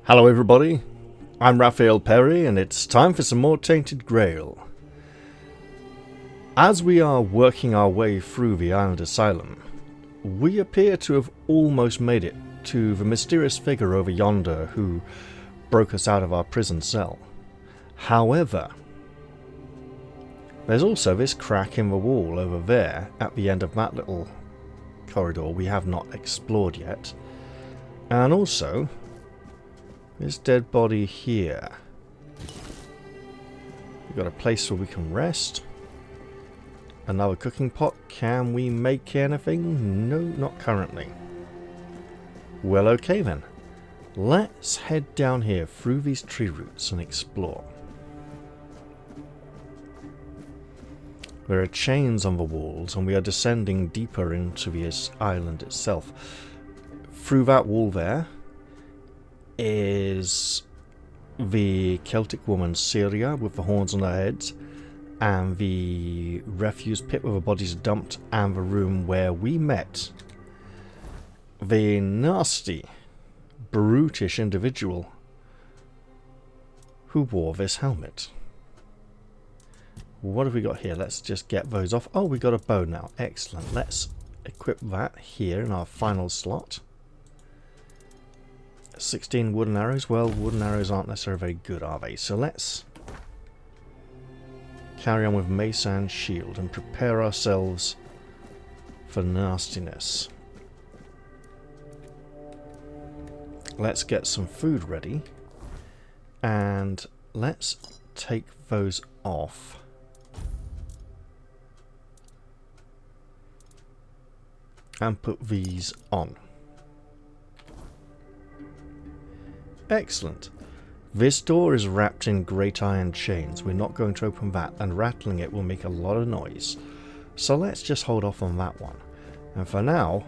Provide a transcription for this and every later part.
Hello everybody, I'm Raphael Perry and it's time for some more Tainted Grail. As we are working our way through the island asylum, we appear to have almost made it to the mysterious figure over yonder who broke us out of our prison cell. However, there's also this crack in the wall over there at the end of that little corridor we have not explored yet, and also this dead body here. We've got a place where we can rest. Another cooking pot. Can we make anything? No, not currently. Well, okay then. Let's head down here through these tree roots and explore. There are chains on the walls and we are descending deeper into this island itself. Through that wall there is the Celtic woman Syria with the horns on her heads, and the refuse pit where the bodies are dumped, and the room where we met the nasty, brutish individual who wore this helmet. What have we got here? Let's just get those off. Oh, we got a bow now. Excellent. Let's equip that here in our final slot. 16 wooden arrows. Well, wooden arrows aren't necessarily very good, are they? So let's carry on with mace and shield and prepare ourselves for nastiness. Let's get some food ready and let's take those off. And put these on. Excellent. This door is wrapped in great iron chains. We're not going to open that, and rattling it will make a lot of noise. So let's just hold off on that one. And for now,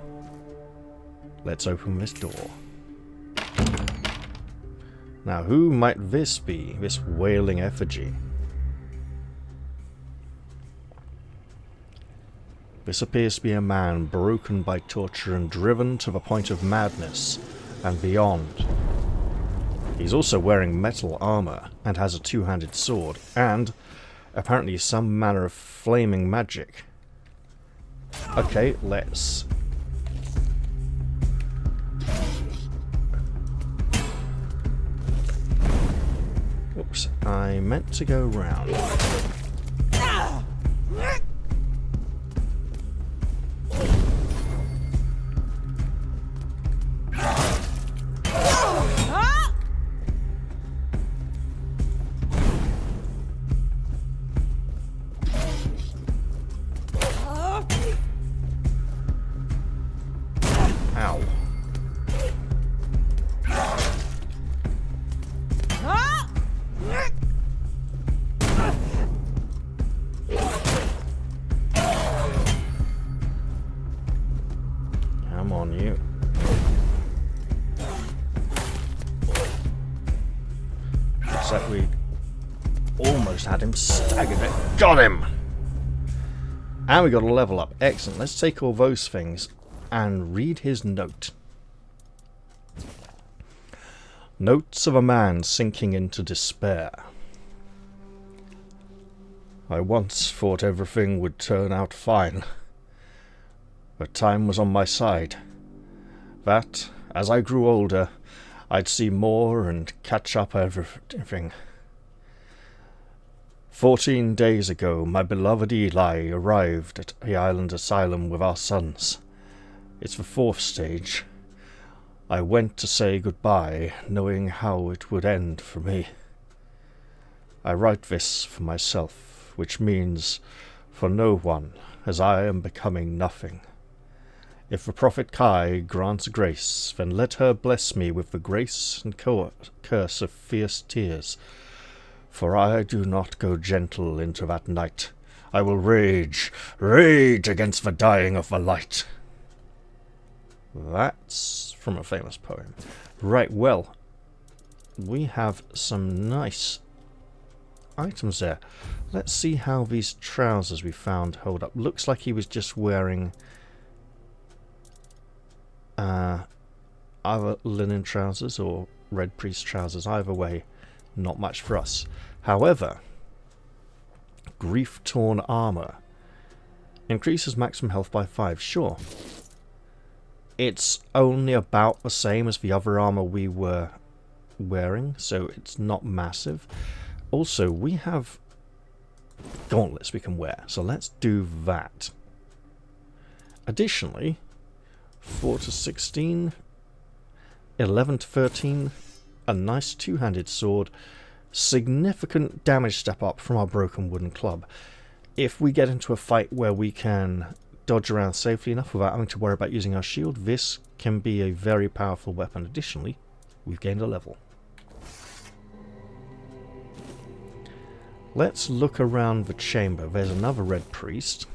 let's open this door. Now, who might this be? This wailing effigy. This appears to be a man broken by torture and driven to the point of madness and beyond. He's also wearing metal armor and has a two-handed sword and apparently some manner of flaming magic. Okay, let's... Oops, I meant to go round. Except we almost had him staggered it. Got him! And we got a level up. Excellent. Let's take all those things and read his note. Notes of a man sinking into despair. I once thought everything would turn out fine, but time was on my side. That, as I grew older, I'd see more and catch up everything. 14 days ago, my beloved Eli arrived at the island asylum with our sons. It's the 4th stage. I went to say goodbye, knowing how it would end for me. I write this for myself, which means for no one, as I am becoming nothing. If the Prophet Kai grants grace, then let her bless me with the grace and curse of fierce tears. For I do not go gentle into that night. I will rage, rage against the dying of the light. That's from a famous poem. Right, well, we have some nice items there. Let's see how these trousers we found hold up. Looks like he was just wearing either linen trousers or red priest trousers. Either way, not much for us. However, grief-torn armor increases maximum health by 5. Sure. It's only about the same as the other armor we were wearing, so it's not massive. Also, we have gauntlets we can wear, so let's do that. Additionally, 4 to 16, 11 to 13, a nice two-handed sword, significant damage step up from our broken wooden club. If we get into a fight where we can dodge around safely enough without having to worry about using our shield, this can be a very powerful weapon. Additionally, we've gained a level. Let's look around the chamber. There's another red priest.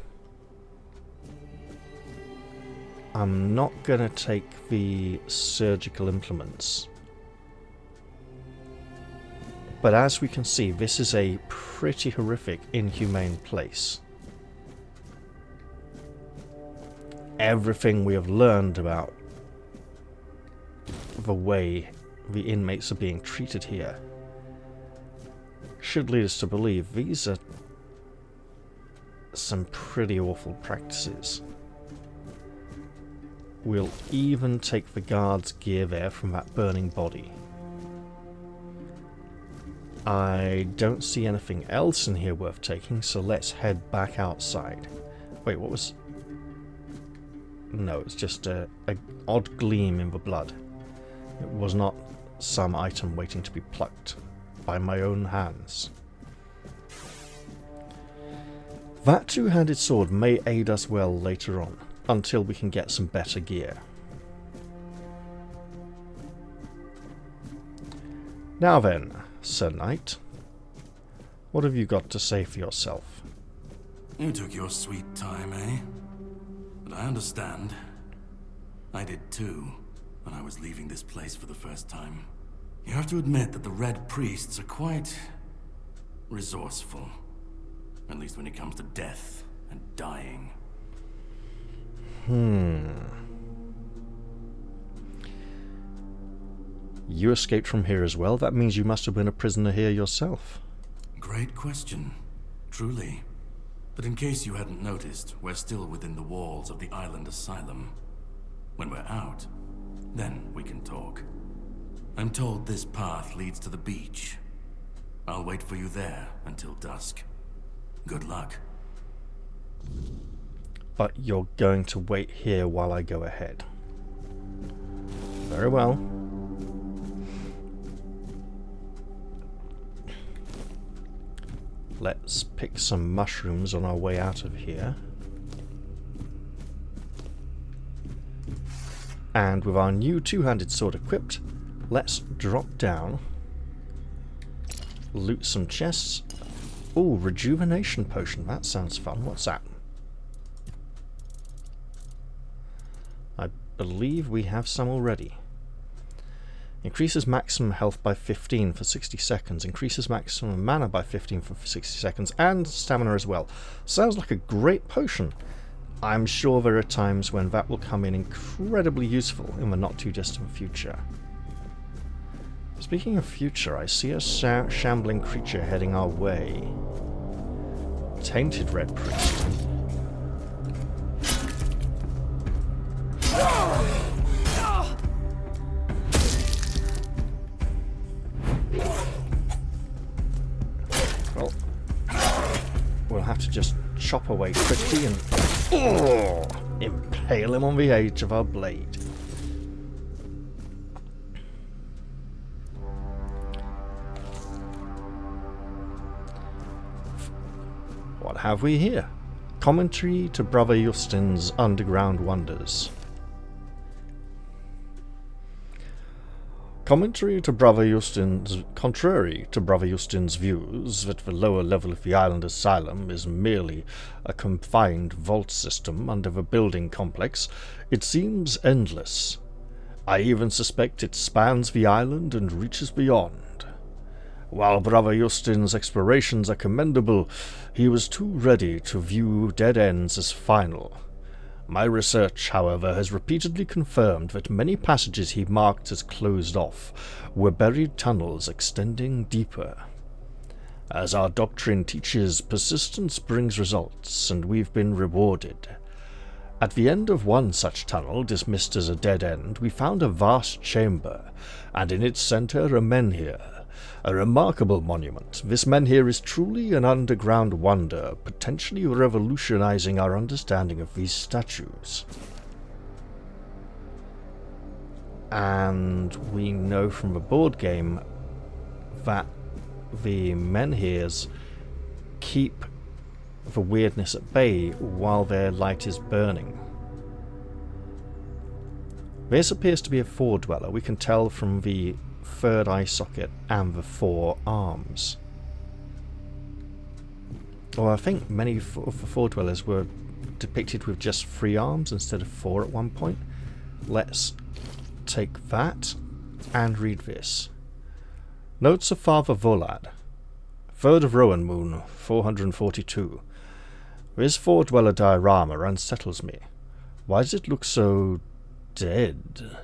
I'm not going to take the surgical implements. But as we can see, this is a pretty horrific, inhumane place. Everything we have learned about the way the inmates are being treated here should lead us to believe these are some pretty awful practices. We'll even take the guard's gear there from that burning body. I don't see anything else in here worth taking, so let's head back outside. Wait, what was... No, it's just an odd gleam in the blood. It was not some item waiting to be plucked by my own hands. That two-handed sword may aid us well later on, until we can get some better gear. Now then, Sir Knight, what have you got to say for yourself? You took your sweet time, eh? But I understand. I did too, when I was leaving this place for the first time. You have to admit that the Red Priests are quite resourceful. At least when it comes to death and dying. You escaped from here as well? That means you must have been a prisoner here yourself. Great question. Truly. But in case you hadn't noticed, we're still within the walls of the island asylum. When we're out, then we can talk. I'm told this path leads to the beach. I'll wait for you there until dusk. Good luck. But you're going to wait here while I go ahead. Very well. Let's pick some mushrooms on our way out of here. And with our new two-handed sword equipped, let's drop down, loot some chests. Ooh, rejuvenation potion. That sounds fun. What's that? I believe we have some already. Increases maximum health by 15 for 60 seconds. Increases maximum mana by 15 for 60 seconds. And stamina as well. Sounds like a great potion. I'm sure there are times when that will come in incredibly useful in the not too distant future. Speaking of future, I see a shambling creature heading our way. Tainted Red Priest. Well, we'll have to just chop away quickly and impale him on the edge of our blade. What have we here? Commentary to Brother Justin's Underground Wonders. Contrary to Brother Justin's views that the lower level of the island asylum is merely a confined vault system under the building complex, it seems endless. I even suspect it spans the island and reaches beyond. While Brother Justin's explorations are commendable, he was too ready to view dead ends as final. My research, however, has repeatedly confirmed that many passages he marked as closed off were buried tunnels extending deeper. As our doctrine teaches, persistence brings results, and we've been rewarded. At the end of one such tunnel, dismissed as a dead end, we found a vast chamber, and in its centre a menhir, a remarkable monument. This menhir is truly an underground wonder, potentially revolutionizing our understanding of these statues. And we know from the board game that the menhirs keep the weirdness at bay while their light is burning. This appears to be a four-dweller. We can tell from the third eye socket and the four arms. Well, I think many of the four-dwellers were depicted with just 3 arms instead of 4 at one point. Let's take that and read this. Notes of Father Volad. 3rd of Rowan Moon, 442. This four-dweller diorama unsettles me. Why does it look so dead?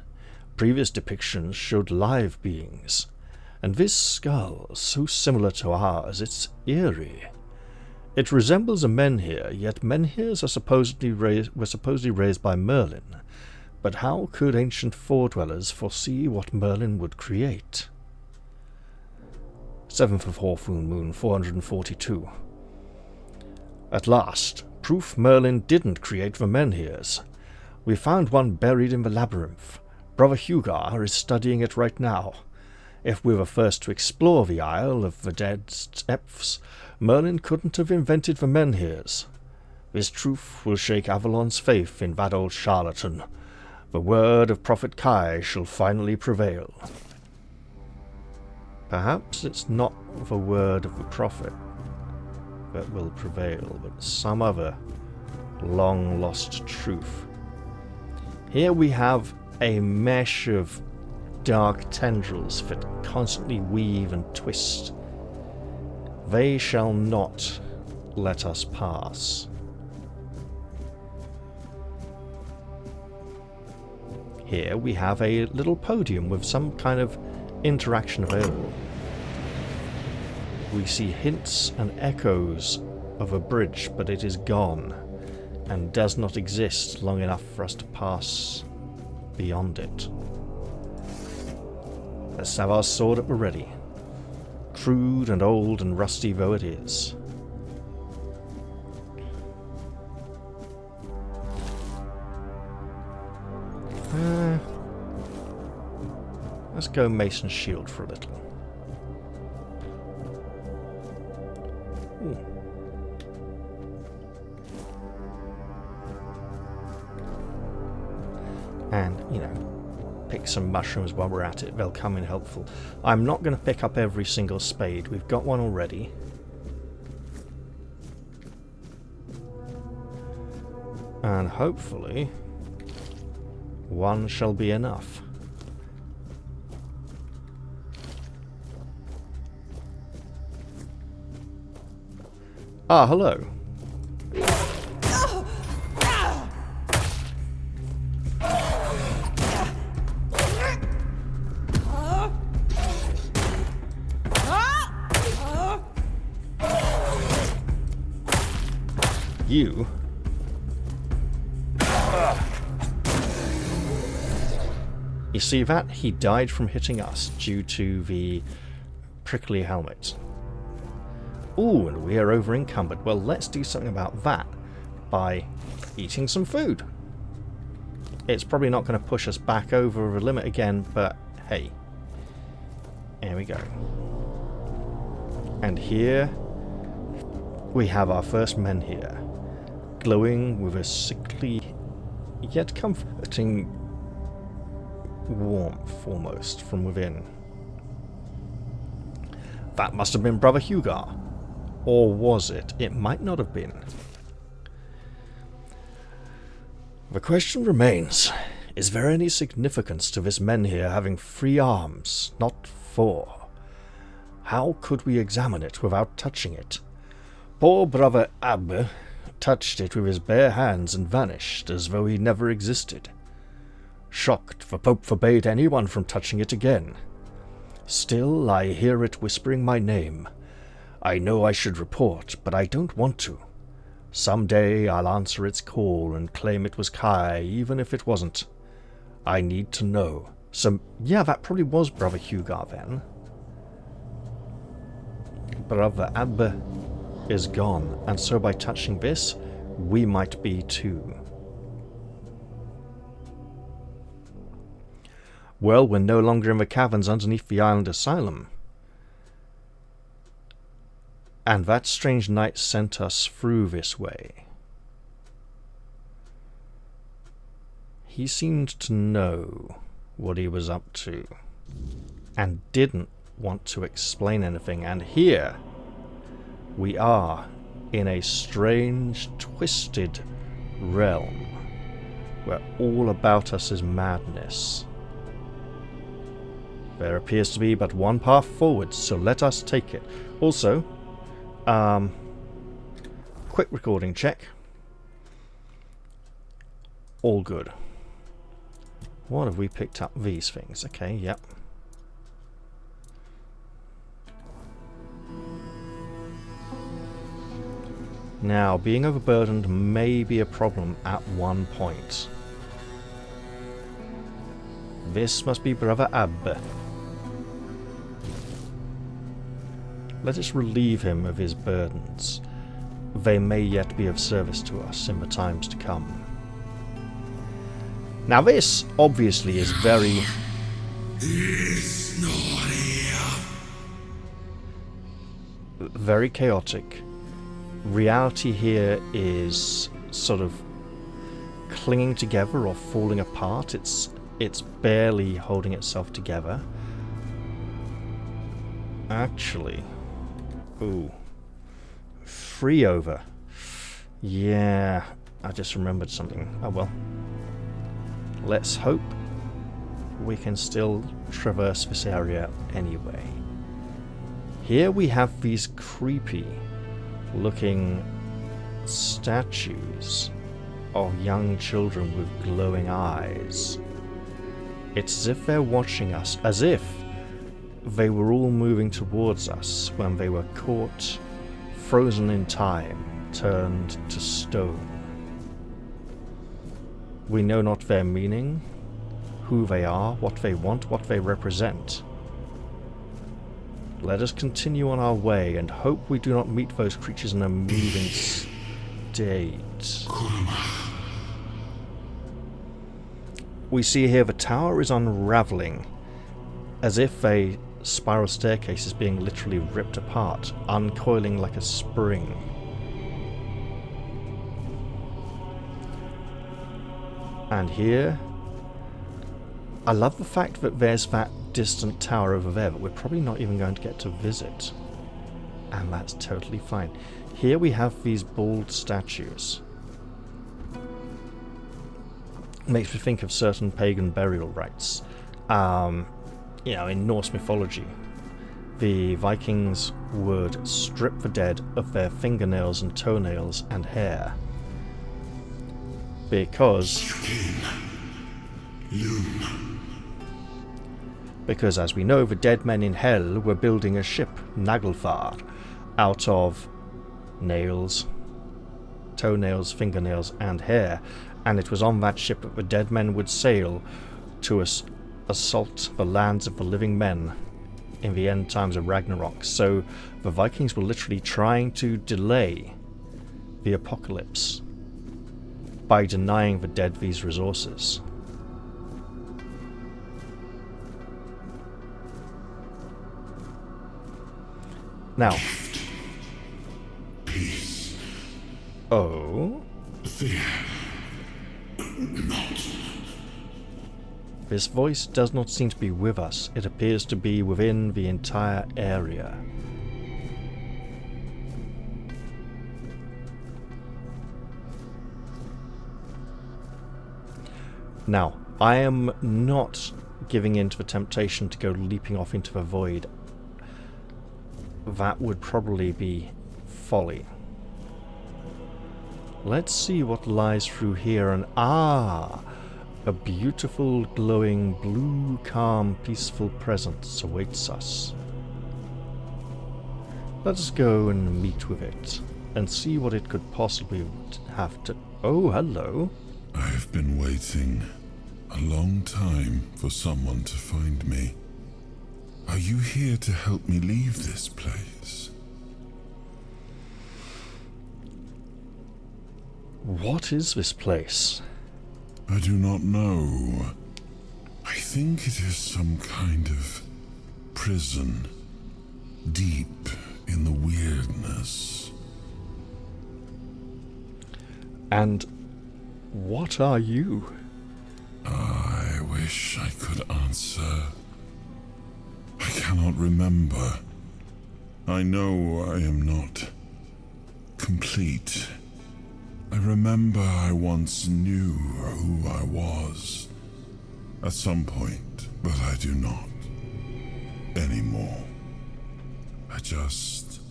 Previous depictions showed live beings, and this skull, so similar to ours, it's eerie. It resembles a menhir, yet menhirs are supposedly raised by Merlin. But how could ancient four-dwellers foresee what Merlin would create? 7th of Hawthorne Moon, 442. At last, proof Merlin didn't create the menhirs. We found one buried in the labyrinth. Brother Hugar is studying it right now. If we were first to explore the Isle of the Dead's depths, Merlin couldn't have invented the menhirs. This truth will shake Avalon's faith in that old charlatan. The word of Prophet Kai shall finally prevail. Perhaps it's not the word of the prophet that will prevail, but some other long-lost truth. Here we have a mesh of dark tendrils that constantly weave and twist. They shall not let us pass. Here we have a little podium with some kind of interaction available. We see hints and echoes of a bridge, but it is gone and does not exist long enough for us to pass beyond it. Let's have our sword at the ready, crude and old and rusty though it is. Let's go Mason's Shield for a little. Ooh. And, you know, pick some mushrooms while we're at it. They'll come in helpful. I'm not going to pick up every single spade. We've got one already. And hopefully one shall be enough. Ah, hello. You? You see that? He died from hitting us due to the prickly helmet. Ooh, and we are over encumbered. Well, let's do something about that by eating some food. It's probably not going to push us back over the limit again, but hey. There we go. And here we have our first menhir, glowing with a sickly yet comforting warmth almost from within. That must have been Brother Hugar. Or was it? It might not have been. The question remains, is there any significance to this menhir having 3 arms, not 4? How could we examine it without touching it? Poor Brother Abbe touched it with his bare hands and vanished as though he never existed. Shocked, the Pope forbade anyone from touching it again. Still, I hear it whispering my name. I know I should report, but I don't want to. Someday I'll answer its call and claim it was Kai, even if it wasn't. I need to know. So, yeah, that probably was Brother Hugar then. Brother Abbe is gone, and so by touching this, we might be too. Well, we're no longer in the caverns underneath the island asylum. And that strange knight sent us through this way. He seemed to know what he was up to, and didn't want to explain anything. And here we are in a strange, twisted realm where all about us is madness. There appears to be but one path forward, so let us take it. Also, quick recording check. All good. What have we picked up? These things. Okay, yep. Now, being overburdened may be a problem at one point. This must be Brother Abbe. Let us relieve him of his burdens. They may yet be of service to us in the times to come. Now this, obviously, is very... very chaotic. Reality here is sort of clinging together or falling apart. It's barely holding itself together. Actually... ooh. Free over. Yeah, I just remembered something. Oh well. Let's hope we can still traverse this area anyway. Here we have these creepy looking statues of young children with glowing eyes. It's as if they're watching us, as if they were all moving towards us when they were caught, frozen in time, turned to stone. We know not their meaning, who they are, what they want, what they represent. Let us continue on our way and hope we do not meet those creatures in a moving state. We see here the tower is unravelling, as if a spiral staircase is being literally ripped apart, uncoiling like a spring. And here, I love the fact that there's that distant tower over there that we're probably not even going to get to visit. And that's totally fine. Here we have these bald statues. Makes me think of certain pagan burial rites. You know, in Norse mythology, the Vikings would strip the dead of their fingernails and toenails and hair. Because as we know, the dead men in hell were building a ship, Naglfar, out of nails, toenails, fingernails and hair, and it was on that ship that the dead men would sail to assault the lands of the living men in the end times of Ragnarok. So the Vikings were literally trying to delay the apocalypse by denying the dead these resources. Now, peace. Oh, Fear not. This voice does not seem to be with us. It appears to be within the entire area. Now, I am not giving in to the temptation to go leaping off into the void. That would probably be folly. Let's see what lies through here, and a beautiful, glowing, blue, calm, peaceful presence awaits us. Let us go and meet with it, and see what it could possibly have to... Oh, hello. I've been waiting a long time for someone to find me. Are you here to help me leave this place? What is this place? I do not know. I think it is some kind of prison, deep in the weirdness. And what are you? I wish I could answer. I cannot remember. I know I am not complete. I remember I once knew who I was at some point, but I do not anymore. I just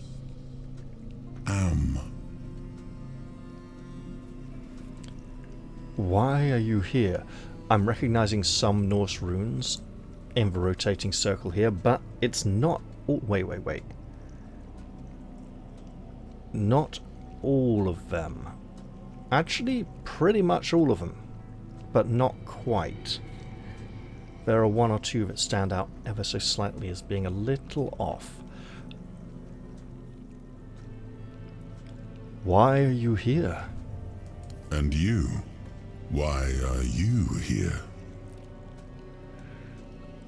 am. Why are you here? I'm recognizing some Norse runes in the rotating circle here, but it's not... Oh, wait. Not all of them. Actually, pretty much all of them, but not quite. There are one or two that stand out ever so slightly as being a little off. Why are you here? And you? Why are you here?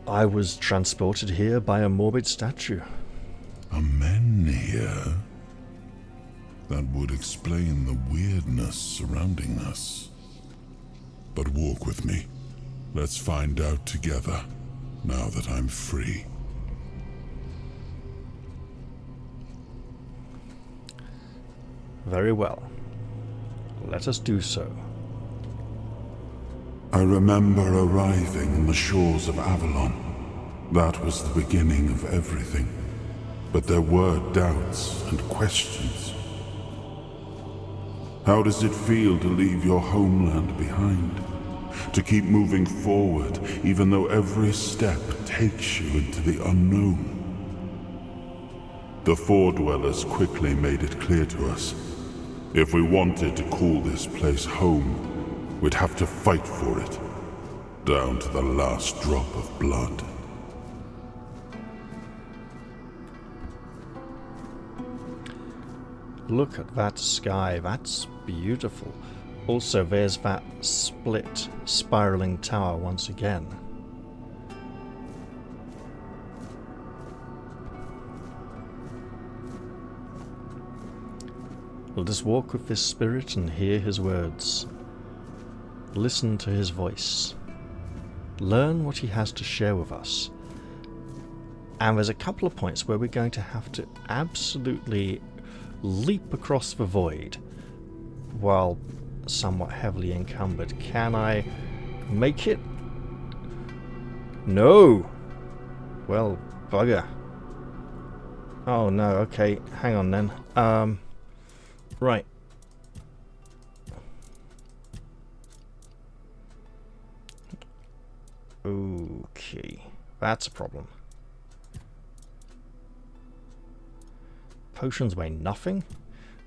I was transported here by a morbid statue. Are men here? That would explain the weirdness surrounding us. But walk with me. Let's find out together, now that I'm free. Very well. Let us do so. I remember arriving on the shores of Avalon. That was the beginning of everything. But there were doubts and questions. How does it feel to leave your homeland behind? To keep moving forward, even though every step takes you into the unknown? The Four Dwellers quickly made it clear to us. If we wanted to call this place home, we'd have to fight for it, down to the last drop of blood. Look at that sky, that's beautiful. Also, there's that split, spiraling tower once again. Let us walk with this spirit and hear his words. Listen to his voice. Learn what he has to share with us. And there's a couple of points where we're going to have to absolutely leap across the void while somewhat heavily encumbered. Can I make it? No! Well, bugger. Oh no, okay, hang on then. Right. Okay, that's a problem. Potions weigh nothing?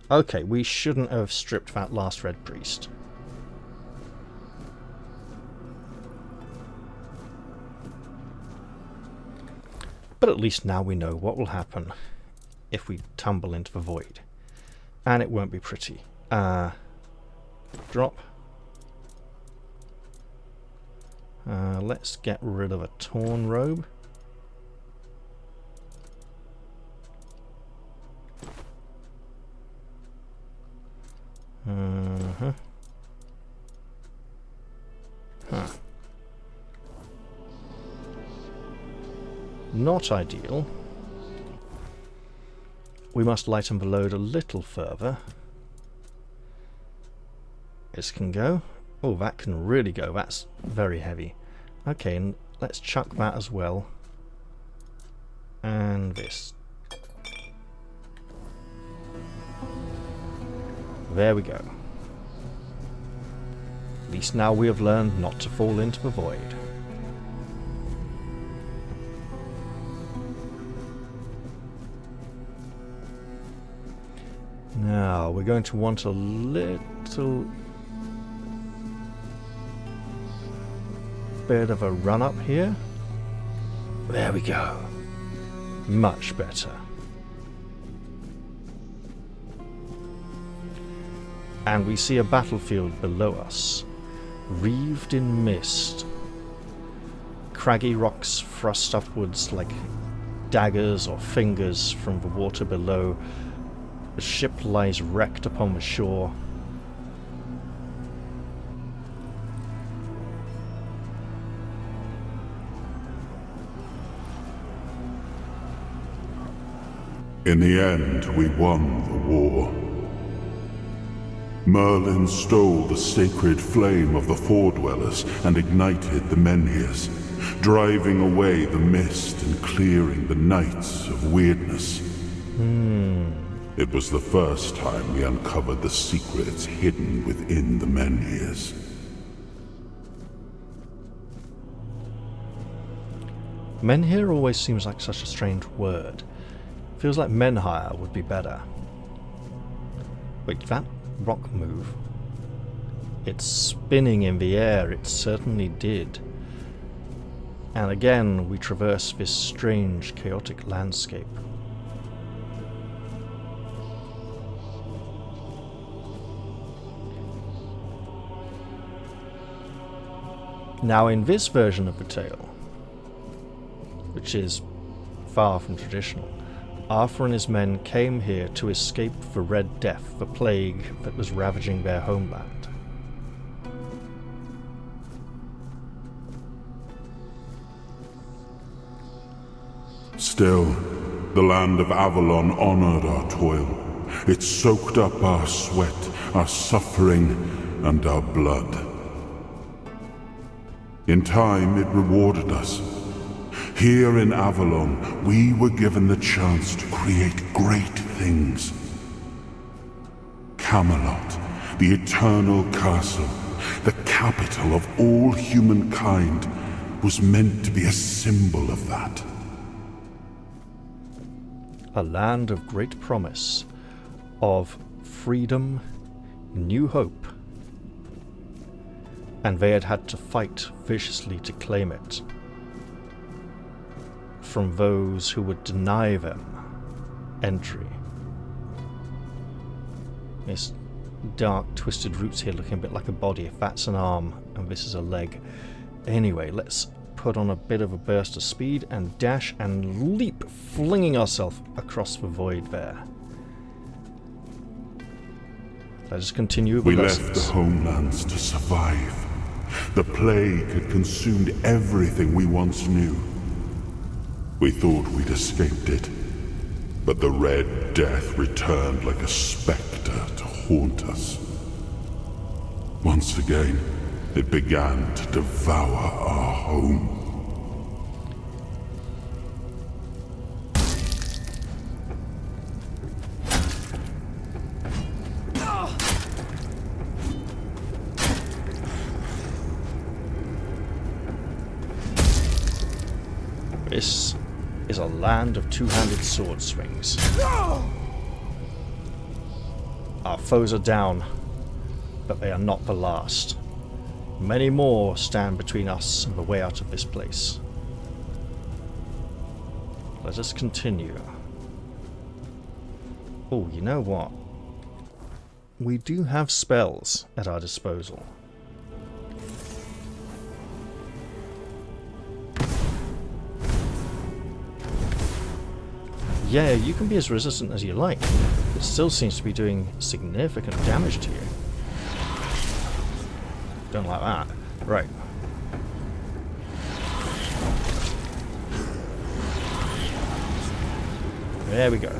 Okay, we shouldn't have stripped that last red priest. But at least now we know what will happen if we tumble into the void. And it won't be pretty. Drop. Let's get rid of a torn robe. Not ideal. We must lighten the load a little further. This can go. Oh, that can really go. That's very heavy. Okay, and let's chuck that as well. And this. There we go. least now we have learned not to fall into the void. Now, we're going to want a little bit of a run up here. There we go. Much better. And we see a battlefield below us, wreathed in mist. Craggy rocks thrust upwards like daggers or fingers from the water below. The ship lies wrecked upon the shore. In the end, we won the war. Merlin stole the sacred flame of the Foredwellers and ignited the Menhirs, driving away the mist and clearing the nights of wyrdness. It was the first time we uncovered the secrets hidden within the Menhirs. Menhir always seems like such a strange word. Feels like menhire would be better. Wait, did that rock move? It's spinning in the air, it certainly did. And again, we traverse this strange, chaotic landscape. Now, in this version of the tale, which is far from traditional, Arthur and his men came here to escape the Red Death, the plague that was ravaging their homeland. Still, the land of Avalon honored our toil. It soaked up our sweat, our suffering, and our blood. In time, it rewarded us. Here in Avalon, we were given the chance to create great things. Camelot, the eternal castle, the capital of all humankind, was meant to be a symbol of that. A land of great promise, of freedom, new hope. And they had to fight viciously to claim it from those who would deny them entry. This dark, twisted roots here looking a bit like a body. If that's an arm and this is a leg. Anyway, let's put on a bit of a burst of speed and dash and leap, flinging ourselves across the void there. Let us continue the lessons. We left the homelands to survive. The plague had consumed everything we once knew. We thought we'd escaped it, but the Red Death returned like a spectre to haunt us. Once again, it began to devour our home. This is a land of two-handed sword swings. Our foes are down, but they are not the last. Many more stand between us and the way out of this place. Let us continue. Oh, you know what? We do have spells at our disposal. Yeah, you can be as resistant as you like. It still seems to be doing significant damage to you. Don't like that. Right. There we go.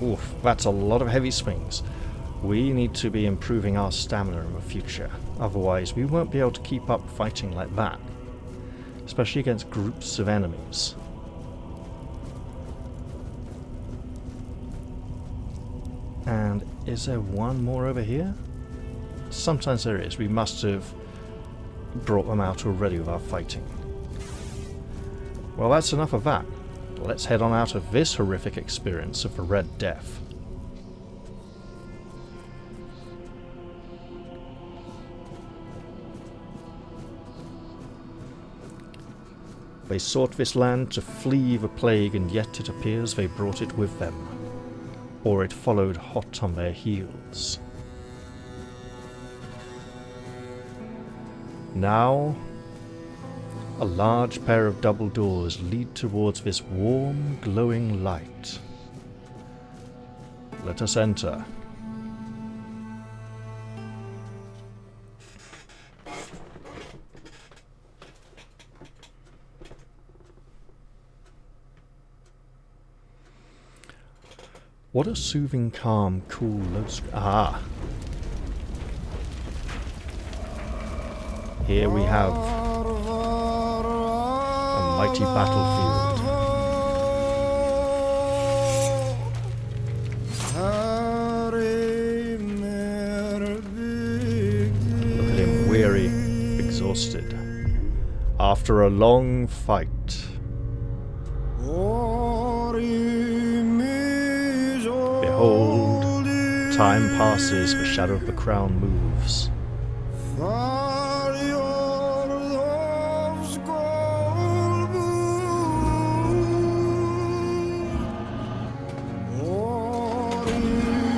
Oof, that's a lot of heavy swings. We need to be improving our stamina in the future. Otherwise, we won't be able to keep up fighting like that. Especially against groups of enemies. And is there one more over here? Sometimes there is. We must have brought them out already with our fighting. Well, that's enough of that. Let's head on out of this horrific experience of the Red Death. They sought this land to flee the plague, and yet it appears they brought it with them, or it followed hot on their heels. Now, a large pair of double doors lead towards this warm, glowing light. Let us enter. What a soothing, calm, cool low Here we have a mighty battlefield. Look at him, weary, exhausted, after a long fight. Behold, time passes, the shadow of the crown moves.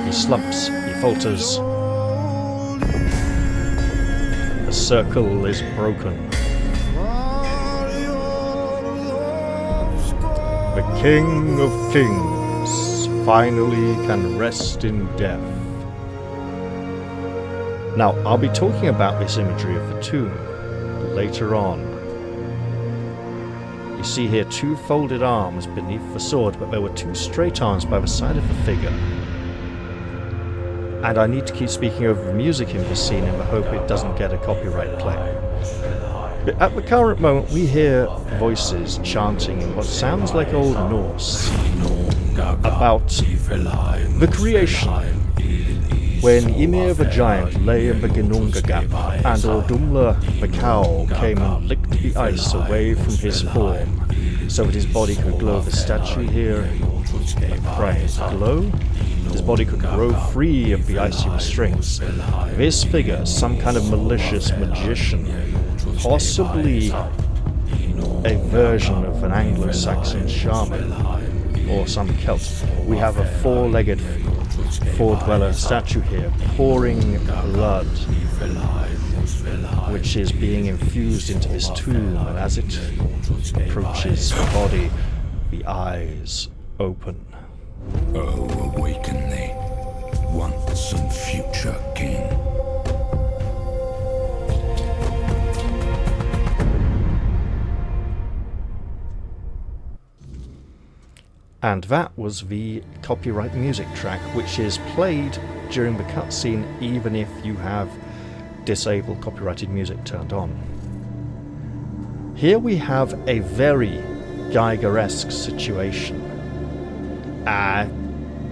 He slumps, he falters. The circle is broken. The King of Kings finally can rest in death. Now, I'll be talking about this imagery of the tomb later on. You see here two folded arms beneath the sword, but there were two straight arms by the side of the figure. And I need to keep speaking over the music in this scene in the hope it doesn't get a copyright claim. But at the current moment, we hear voices chanting in what sounds like Old Norse about the creation. When Ymir the giant lay in the Ginnunga gap, and Ordumla the cow came and licked the ice away from his form, so that his body could glow. The statue here, right, glow? His body could grow free of the icy restraints. This figure, some kind of malicious magician, possibly a version of an Anglo-Saxon shaman, or some Celt. We have a four-legged four-dweller statue here, pouring blood, which is being infused into this tomb, and as it approaches the body, the eyes open. Oh, awaken thee, once and future king. And that was the copyright music track, which is played during the cutscene even if you have disabled copyrighted music turned on. Here we have a very Geiger-esque situation.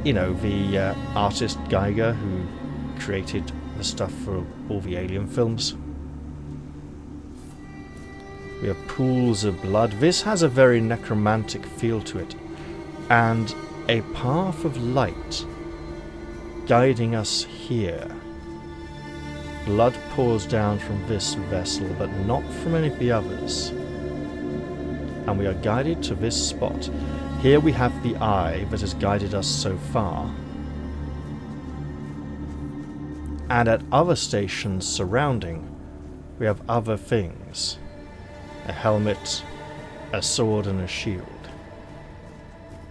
The artist Geiger, who created the stuff for all the Alien films. We have pools of blood. This has a very necromantic feel to it, and a path of light guiding us here. Blood pours down from this vessel, but not from any of the others. And we are guided to this spot. Here we have the eye that has guided us so far. And at other stations surrounding, we have other things. A helmet, a sword, and a shield.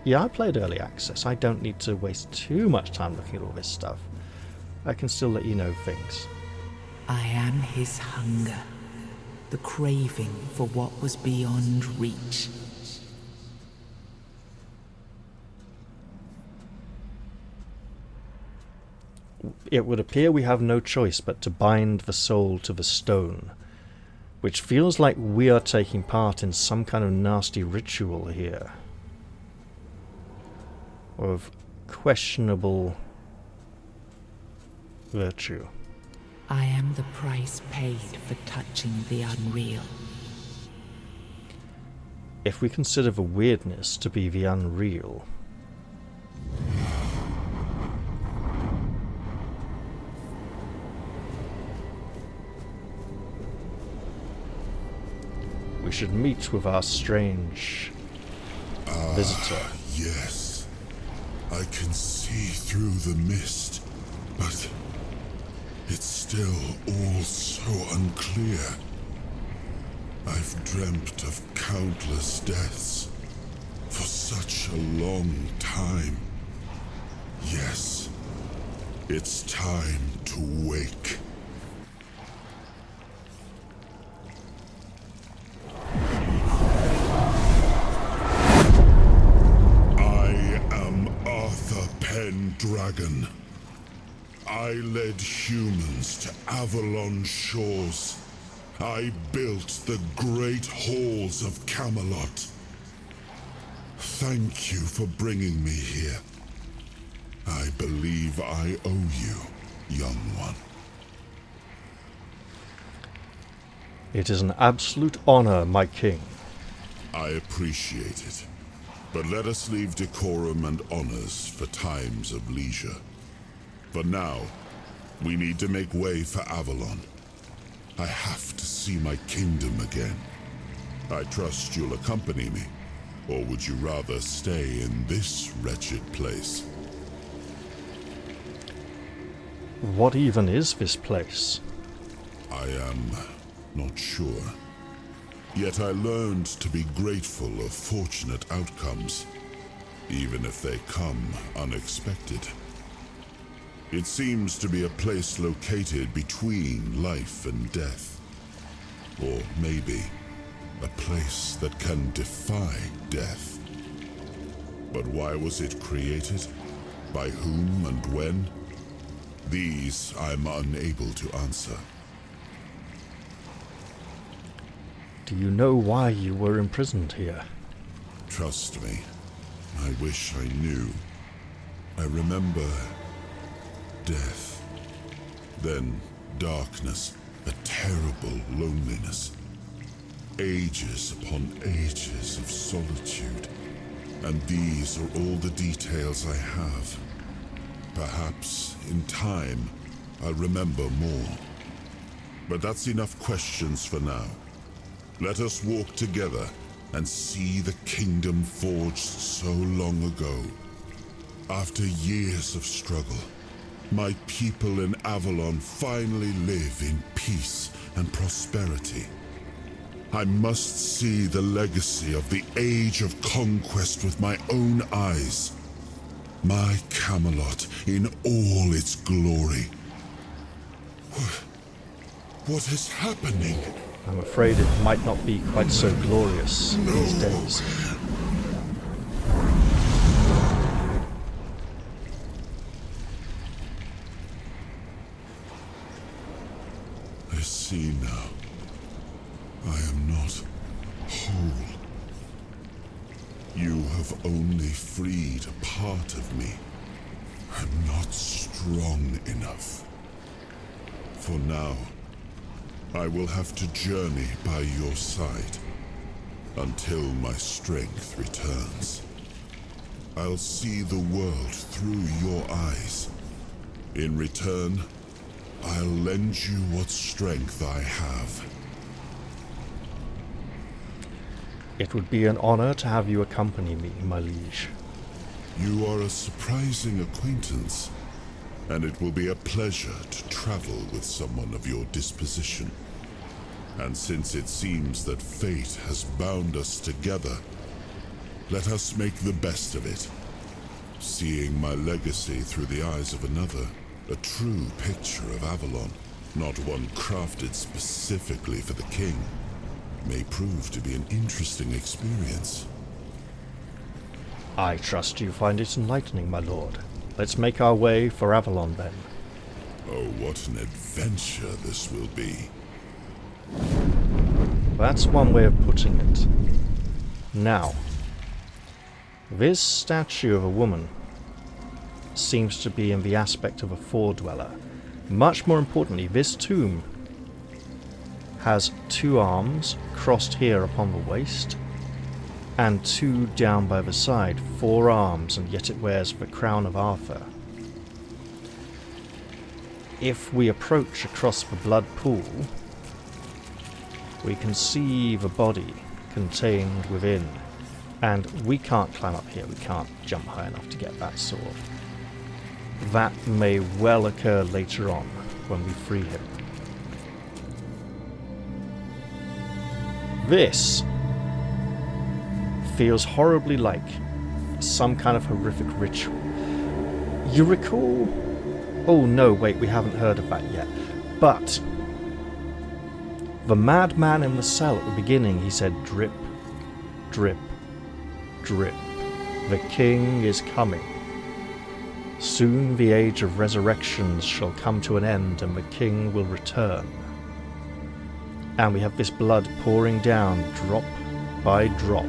Yeah, I played early access. I don't need to waste too much time looking at all this stuff. I can still let you know things. I am his hunger, the craving for what was beyond reach. it would appear we have no choice but to bind the soul to the stone, which feels like we are taking part in some kind of nasty ritual here, of questionable virtue. I am the price paid for touching the unreal. If we consider the weirdness to be the unreal, we should meet with our strange visitor. Yes. I can see through the mist, but it's still all so unclear. I've dreamt of countless deaths for such a long time. Yes, it's time to wake. I am Arthur Pendragon. I led humans to Avalon shores. I built the great halls of Camelot. Thank you for bringing me here. I believe I owe you, young one. It is an absolute honor, my king. I appreciate it. But let us leave decorum and honors for times of leisure. For now, we need to make way for Avalon. I have to see my kingdom again. I trust you'll accompany me, or would you rather stay in this wretched place? What even is this place? I am not sure. Yet I learned to be grateful of fortunate outcomes, even if they come unexpected. It seems to be a place located between life and death. Or maybe a place that can defy death. But why was it created? By whom and when? These I'm unable to answer. Do you know why you were imprisoned here? Trust me, I wish I knew. I remember death, then darkness, a terrible loneliness. Ages upon ages of solitude. And these are all the details I have. Perhaps, in time, I'll remember more. But that's enough questions for now. Let us walk together and see the kingdom forged so long ago. After years of struggle, my people in Avalon finally live in peace and prosperity. I must see the legacy of the Age of Conquest with my own eyes. My Camelot in all its glory. What is happening? I'm afraid it might not be quite so glorious these days. I see now. I am not whole. You have only freed a part of me. I'm not strong enough. For now, I will have to journey by your side until my strength returns. I'll see the world through your eyes. In return, I'll lend you what strength I have. It would be an honor to have you accompany me, my liege. You are a surprising acquaintance, and it will be a pleasure to travel with someone of your disposition. And since it seems that fate has bound us together, let us make the best of it. Seeing my legacy through the eyes of another, a true picture of Avalon, not one crafted specifically for the king, may prove to be an interesting experience. I trust you find it enlightening, my lord. Let's make our way for Avalon, then. Oh, what an adventure this will be. That's one way of putting it. Now, this statue of a woman seems to be in the aspect of a four-dweller. Much more importantly, this tomb has 2 arms crossed here upon the waist, and 2 down by the side, 4 arms, and yet it wears the crown of Arthur. If we approach across the blood pool, we can see the body contained within, and we can't climb up here, we can't jump high enough to get that sword. That may well occur later on when we free him. This feels horribly like some kind of horrific ritual. You recall... Oh no, wait, we haven't heard of that yet. But the madman in the cell at the beginning, he said, drip, drip, drip. The king is coming. Soon the age of resurrections shall come to an end and the king will return. And we have this blood pouring down drop by drop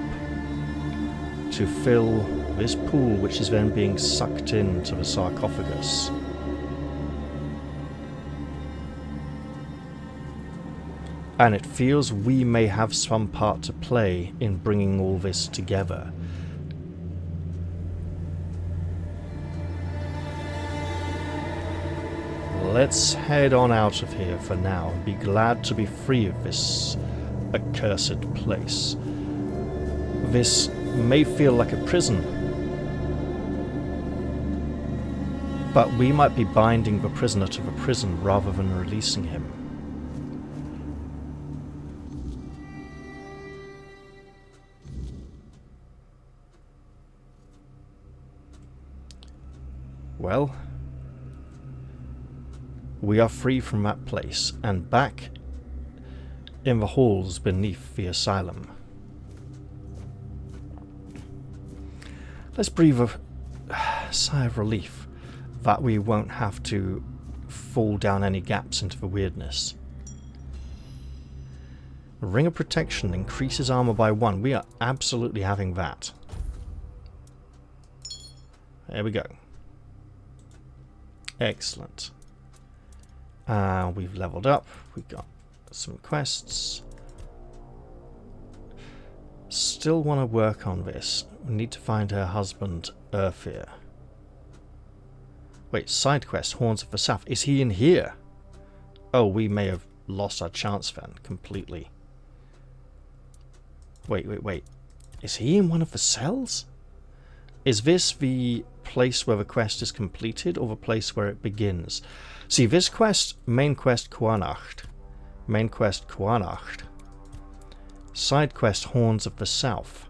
to fill this pool, which is then being sucked into the sarcophagus. And it feels we may have some part to play in bringing all this together. Let's head on out of here for now and be glad to be free of this accursed place. This may feel like a prison, but we might be binding the prisoner to the prison rather than releasing him. Well, we are free from that place and back in the halls beneath the asylum. Let's breathe a sigh of relief that we won't have to fall down any gaps into the weirdness. Ring of Protection increases armor by 1. We are absolutely having that. There we go. Excellent. We've leveled up. We got some quests. Still want to work on this. We need to find her husband, Arthur. Wait, side quest, Horns of the South. Is he in here? Oh, we may have lost our chance then, completely. Wait. Is he in one of the cells? Is this the place where the quest is completed, or the place where it begins? See, this quest, main quest Quanacht. Main quest Quanacht. Side quest Horns of the South.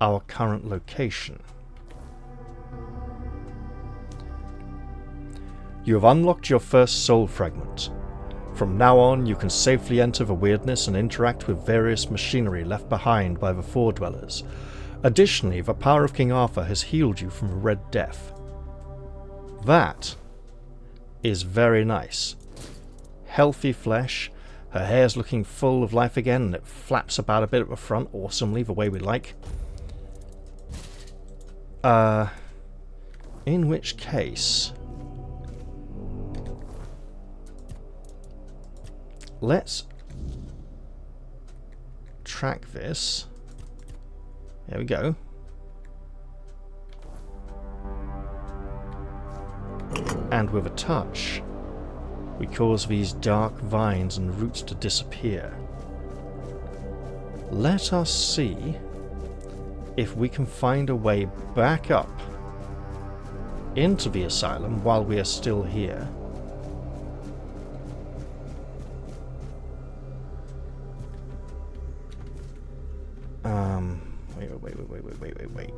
Our current location. You have unlocked your first soul fragment. From now on, you can safely enter the weirdness and interact with various machinery left behind by the Four Dwellers. Additionally, the power of King Arthur has healed you from the Red Death. That is very nice. Healthy flesh, her hair's looking full of life again, and it flaps about a bit at the front awesomely, the way we like. In which case, let's track this. There we go. And with a touch, we cause these dark vines and roots to disappear. Let us see if we can find a way back up into the asylum while we are still here. Wait.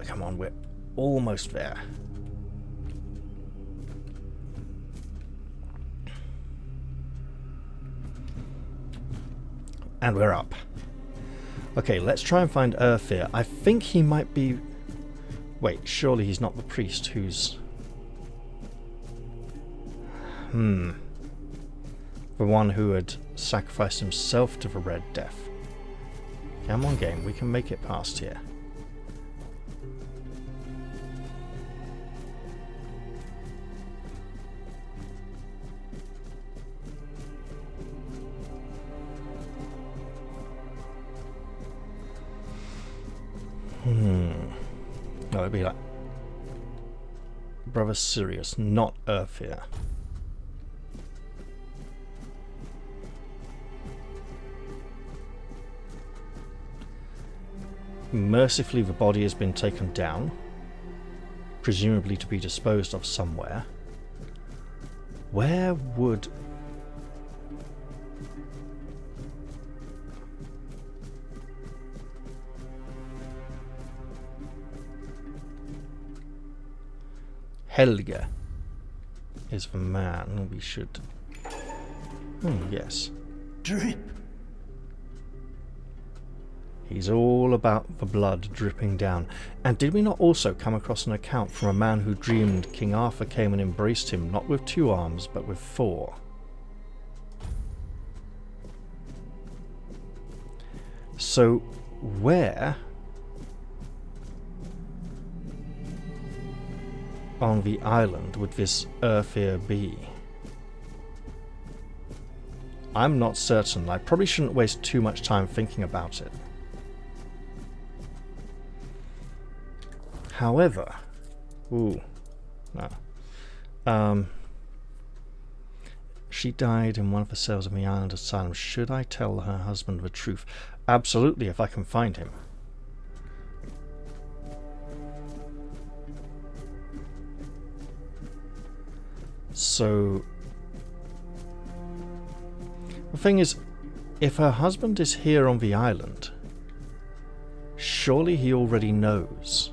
Come on, we're almost there. And we're up. Okay, let's try and find Urfir. I think he might be... Wait, surely he's not the priest who's... The one who had sacrificed himself to the Red Death. Come on, game, we can make it past here. No, it'd be like Brother Sirius, not Urfir. Mercifully, the body has been taken down, presumably to be disposed of somewhere. Where would... Helge is the man we should... yes. Drip. He's all about the blood dripping down. And did we not also come across an account from a man who dreamed King Arthur came and embraced him, not with 2 arms, but with 4? So, where on the island would this Urfir be? I'm not certain. I probably shouldn't waste too much time thinking about it. However, she died in one of the cells of the island asylum. Should I tell her husband the truth? Absolutely, if I can find him. So, the thing is, if her husband is here on the island, surely he already knows.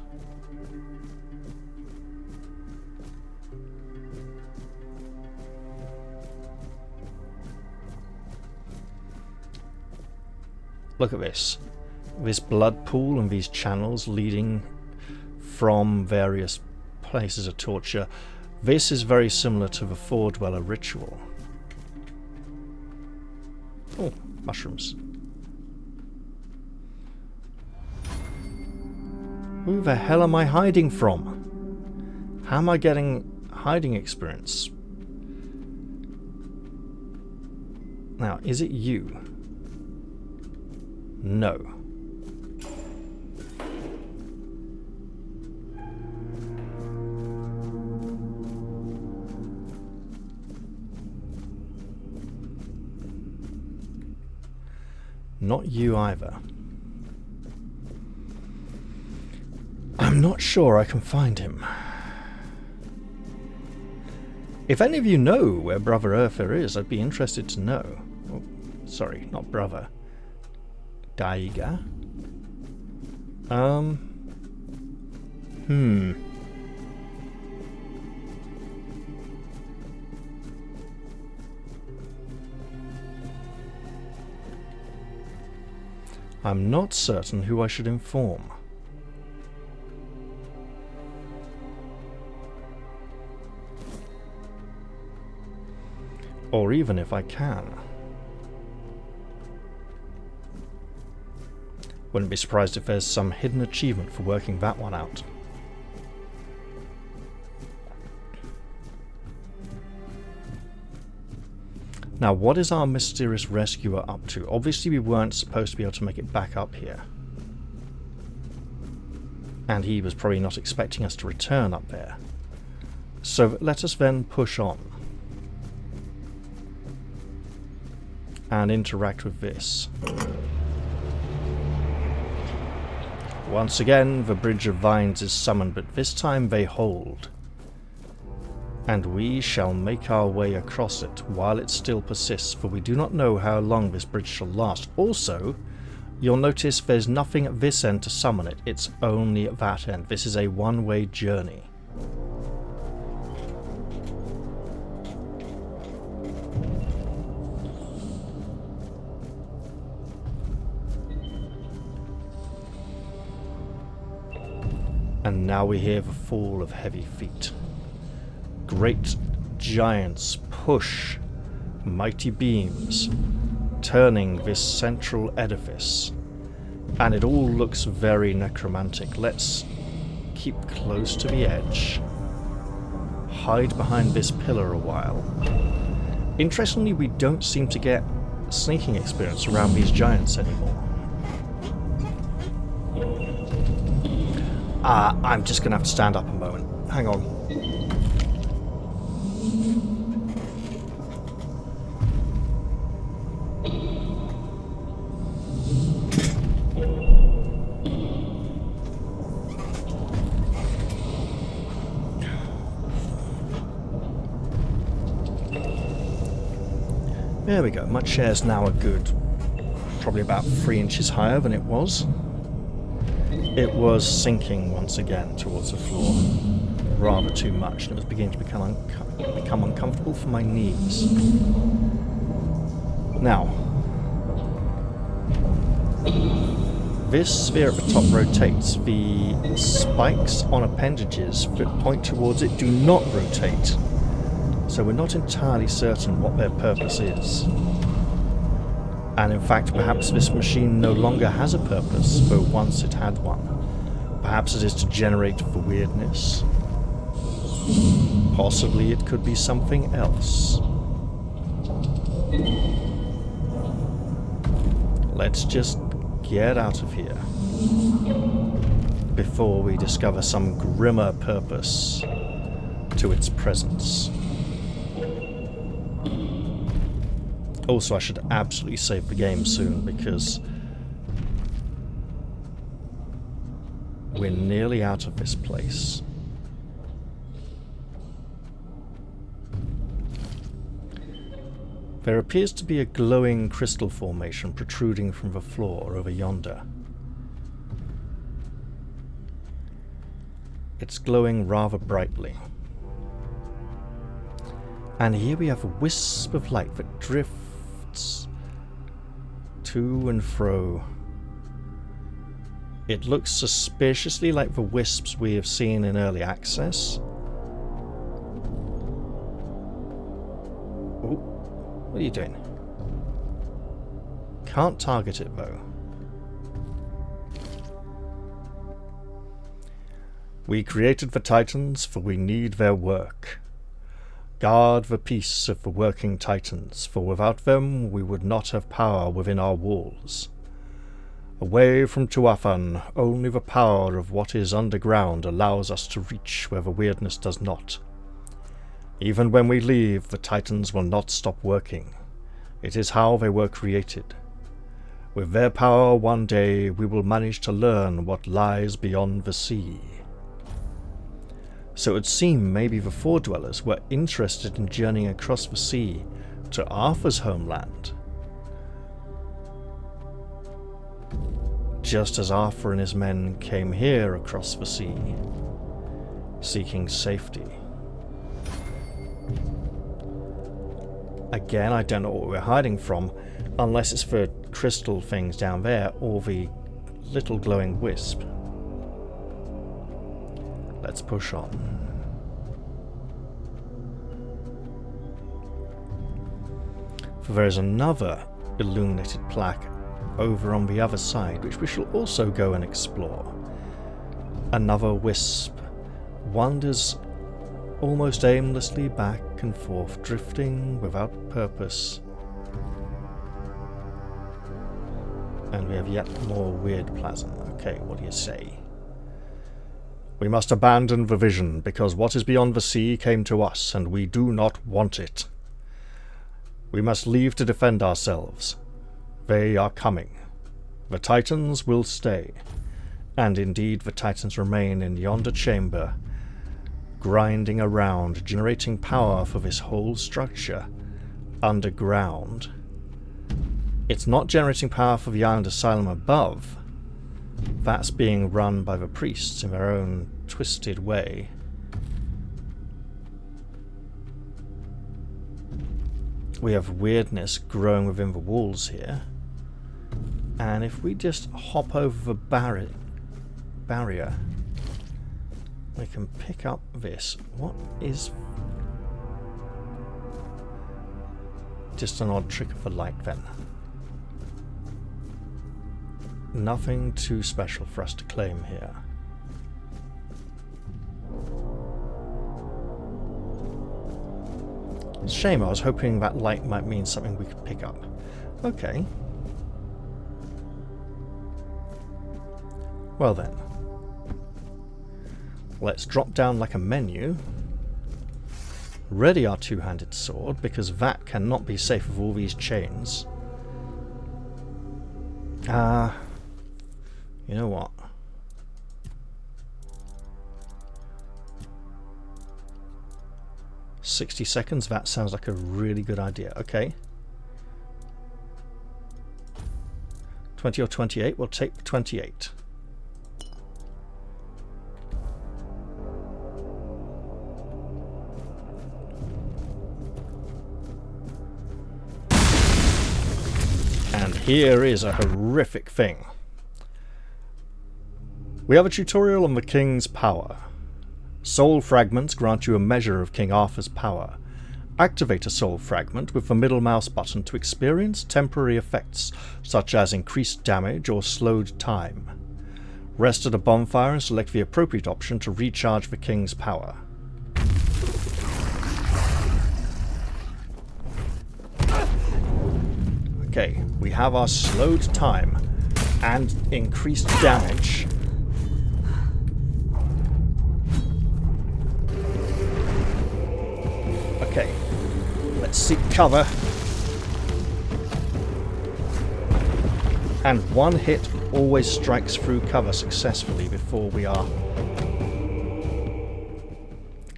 Look at this. This blood pool and these channels leading from various places of torture. This is very similar to the Four-Dweller ritual. Oh, mushrooms. Who the hell am I hiding from? How am I getting hiding experience? Now, is it you? No. Not you either. I'm not sure I can find him. If any of you know where Brother Urfir is, I'd be interested to know. Oh, sorry, not brother. Daiga. I'm not certain who I should inform. Or even if I can. Wouldn't be surprised if there's some hidden achievement for working that one out. Now, what is our mysterious rescuer up to? Obviously, we weren't supposed to be able to make it back up here. And he was probably not expecting us to return up there. So let us then push on. And interact with this. Once again, the Bridge of Vines is summoned, but this time they hold. And we shall make our way across it while it still persists, for we do not know how long this bridge shall last. Also, you'll notice there's nothing at this end to summon it, it's only at that end. This is a one-way journey. And now we hear the fall of heavy feet. Great giants push mighty beams, turning this central edifice. And it all looks very necromantic. Let's keep close to the edge. Hide behind this pillar a while. Interestingly, we don't seem to get sneaking experience around these giants anymore. I'm just gonna have to stand up a moment. Hang on. There we go. My chair's now a good, probably about 3 inches higher than it was. It was sinking once again towards the floor, rather too much, and it was beginning to become uncomfortable for my knees. Now, this sphere at the top rotates. The spikes on appendages that point towards it do not rotate, so we're not entirely certain what their purpose is. And in fact, perhaps this machine no longer has a purpose, though once it had one. Perhaps it is to generate the weirdness. Possibly it could be something else. Let's just get out of here before we discover some grimmer purpose to its presence. Also, I should absolutely save the game soon, because we're nearly out of this place. There appears to be a glowing crystal formation protruding from the floor over yonder. It's glowing rather brightly. And here we have a wisp of light that drifts to and fro. It looks suspiciously like the wisps we have seen in early access. Oh, what are you doing? Can't target it though. We created the Titans, for we need their work. Guard the peace of the working Titans, for without them we would not have power within our walls. Away from Tuathan, only the power of what is underground allows us to reach where the weirdness does not. Even when we leave, the Titans will not stop working. It is how they were created. With their power, one day we will manage to learn what lies beyond the sea. So it would seem maybe the Foredwellers were interested in journeying across the sea to Arthur's homeland. Just as Arthur and his men came here across the sea, seeking safety. Again, I don't know what we're hiding from, unless it's the crystal things down there or the little glowing wisp. Let's push on. For there is another illuminated plaque over on the other side, which we shall also go and explore. Another wisp wanders almost aimlessly back and forth, drifting without purpose. And we have yet more weird plasm. Okay, what do you say? We must abandon the vision, because what is beyond the sea came to us, and we do not want it. We must leave to defend ourselves. They are coming. The Titans will stay. And indeed, the Titans remain in yonder chamber, grinding around, generating power for this whole structure underground. It's not generating power for the island asylum above. That's being run by the priests in their own twisted way. We have weirdness growing within the walls here. And if we just hop over the barrier, We can pick up this. What is... just an odd trick of the light then. Nothing too special for us to claim here. It's a shame, I was hoping that light might mean something we could pick up. Okay. Well then. Let's drop down like a menu. Ready our two-handed sword, because that cannot be safe with all these chains. You know what? "60 seconds, that sounds like a really good idea." Okay. 20 or 28, we'll take 28. And here is a horrific thing. We have a tutorial on the King's power. Soul fragments grant you a measure of King Arthur's power. Activate a soul fragment with the middle mouse button to experience temporary effects, such as increased damage or slowed time. Rest at a bonfire and select the appropriate option to recharge the King's power. Okay, we have our slowed time and increased damage. Okay, let's seek cover. And one hit always strikes through cover successfully before we are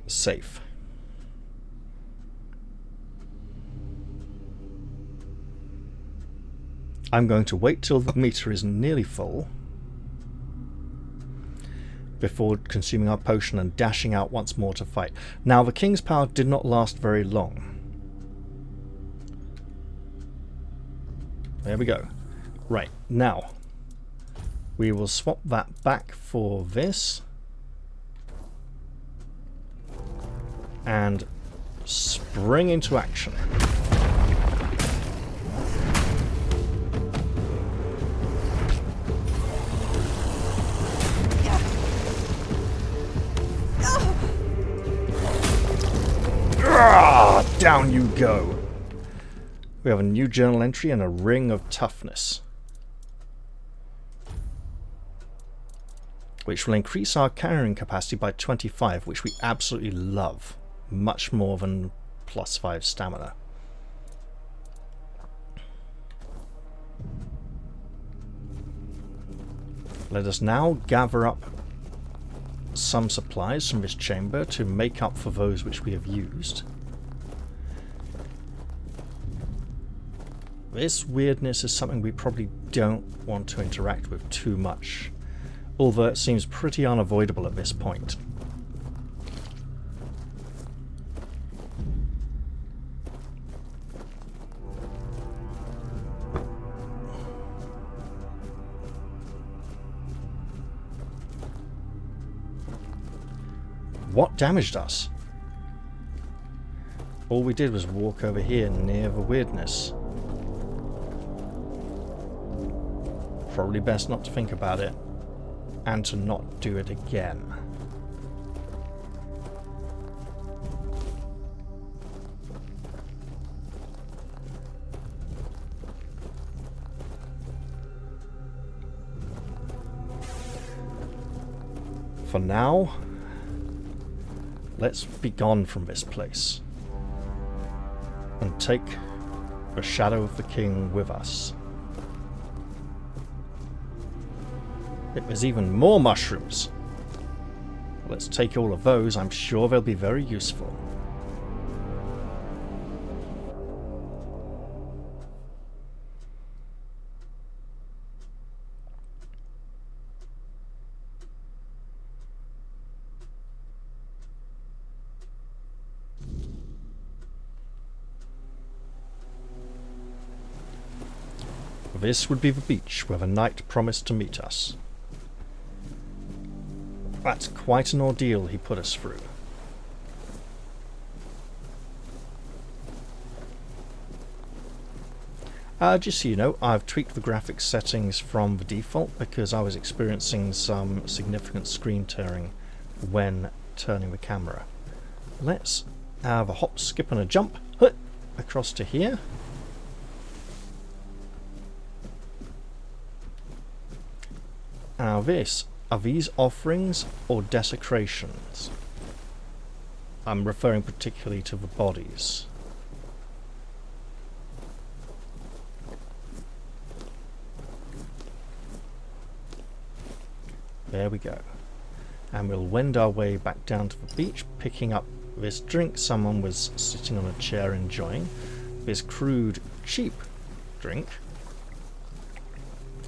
safe. I'm going to wait till the meter is nearly full before consuming our potion and dashing out once more to fight. Now, the King's power did not last very long. There we go. Right, now we will swap that back for this and spring into action. Down you go. We have a new journal entry and a ring of toughness, which will increase our carrying capacity by 25, which we absolutely love. Much more than +5 stamina. Let us now gather up some supplies from this chamber to make up for those which we have used. This weirdness is something we probably don't want to interact with too much, although it seems pretty unavoidable at this point. What damaged us? All we did was walk over here near the weirdness. Probably best not to think about it and to not do it again. For now, let's be gone from this place and take the shadow of the king with us. There's even more mushrooms. Let's take all of those. I'm sure they'll be very useful. This would be the beach where the knight promised to meet us. That's quite an ordeal he put us through. Just so you know, I've tweaked the graphics settings from the default because I was experiencing some significant screen tearing when turning the camera. Let's have a hop, skip and a jump across to here. Now this, are these offerings or desecrations? I'm referring particularly to the bodies. There we go. And we'll wend our way back down to the beach, picking up this drink someone was sitting on a chair enjoying. This crude, cheap drink.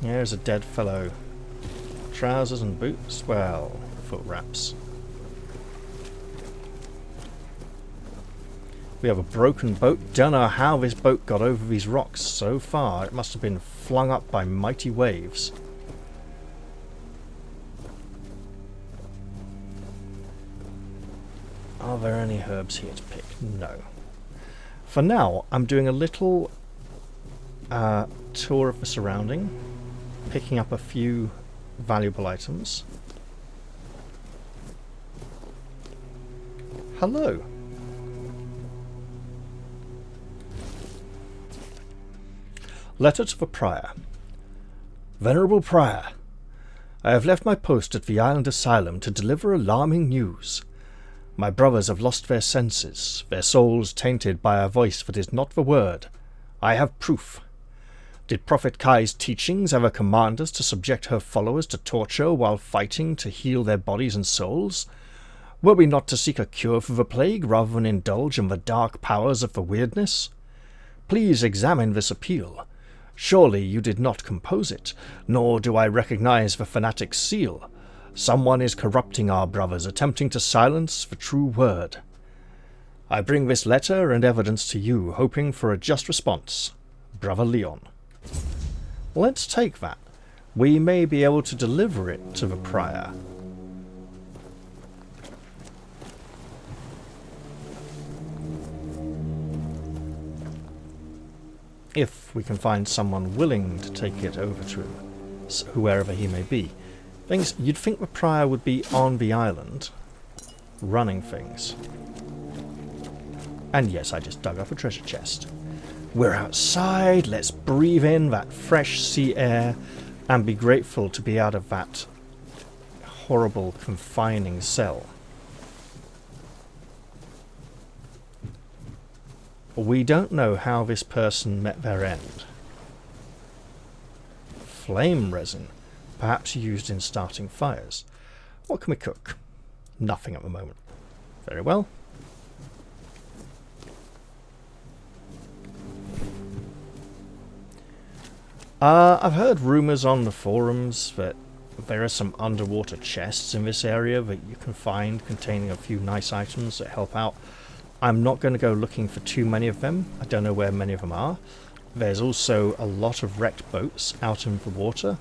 Here's a dead fellow. Trousers and boots, well, foot wraps. We have a broken boat. Don't know how this boat got over these rocks so far. It must have been flung up by mighty waves. Are there any herbs here to pick? No. For now, I'm doing a little tour of the surrounding, picking up a few valuable items. Hello. Letter to the Prior. Venerable Prior, I have left my post at the island asylum to deliver alarming news. My brothers have lost their senses, their souls tainted by a voice that is not the word. I have proof. Did Prophet Kai's teachings ever command us to subject her followers to torture while fighting to heal their bodies and souls? Were we not to seek a cure for the plague rather than indulge in the dark powers of the wyrdness? Please examine this appeal. Surely you did not compose it, nor do I recognize the fanatic's seal. Someone is corrupting our brothers, attempting to silence the true word. I bring this letter and evidence to you, hoping for a just response. Brother Leon. Let's take that. We may be able to deliver it to the Prior. If we can find someone willing to take it over to him, whoever he may be. Things, you'd think the Prior would be on the island, running things. And yes, I just dug up a treasure chest. We're outside, let's breathe in that fresh sea air and be grateful to be out of that horrible confining cell. We don't know how this person met their end. Flame resin. Perhaps used in starting fires. What can we cook? Nothing at the moment. Very well. I've heard rumours on the forums that there are some underwater chests in this area that you can find containing a few nice items that help out. I'm not going to go looking for too many of them. I don't know where many of them are. There's also a lot of wrecked boats out in the water.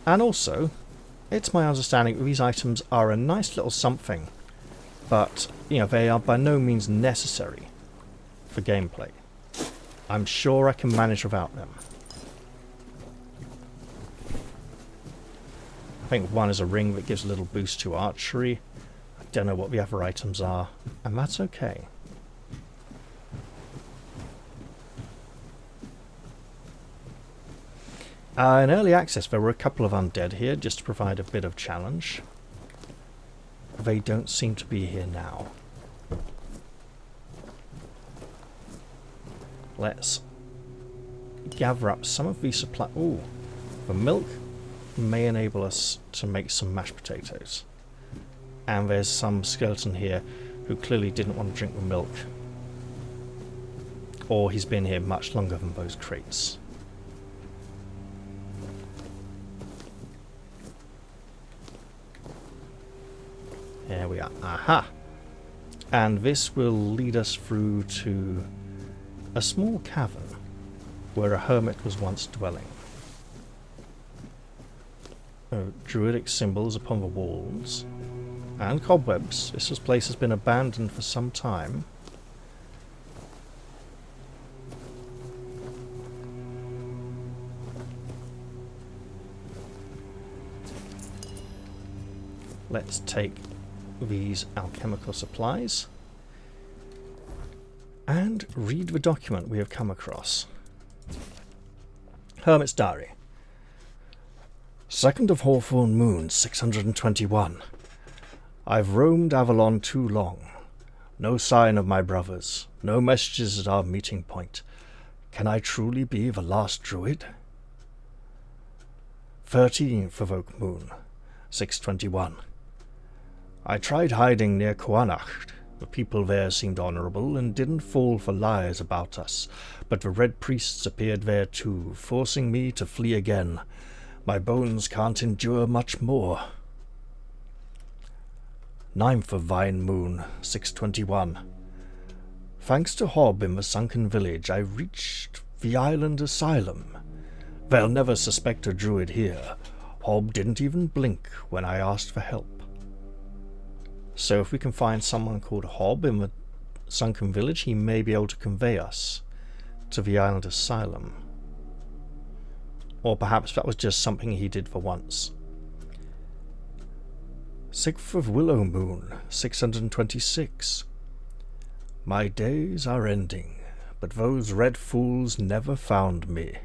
And also, it's my understanding that these items are a nice little something, but, you know, they are by no means necessary for gameplay. I'm sure I can manage without them. I think one is a ring that gives a little boost to archery. I don't know what the other items are, and that's okay. In early access there were a couple of undead here just to provide a bit of challenge. They don't seem to be here now. Let's gather up some of these supply. Ooh, the milk may enable us to make some mashed potatoes. And there's some skeleton here who clearly didn't want to drink the milk. Or he's been here much longer than those crates. There we are. Aha! And this will lead us through to a small cavern where a hermit was once dwelling. Druidic symbols upon the walls. And cobwebs. This place has been abandoned for some time. Let's take these alchemical supplies and read the document we have come across. Hermit's Diary. 2nd of Hawthorn Moon, 621. I've roamed Avalon too long. No sign of my brothers. No messages at our meeting point. Can I truly be the last druid? 13th of Oak Moon, 621. I tried hiding near Kuanacht. The people there seemed honourable and didn't fall for lies about us, but the Red Priests appeared there too, forcing me to flee again. My bones can't endure much more. 9th of Vine Moon, 621. Thanks to Hob in the sunken village, I reached the island asylum. They'll never suspect a druid here. Hob didn't even blink when I asked for help. So if we can find someone called Hob in the sunken village, he may be able to convey us to the island asylum. Or perhaps that was just something he did for once. 6th of Willow Moon, 626. My days are ending, but those red fools never found me.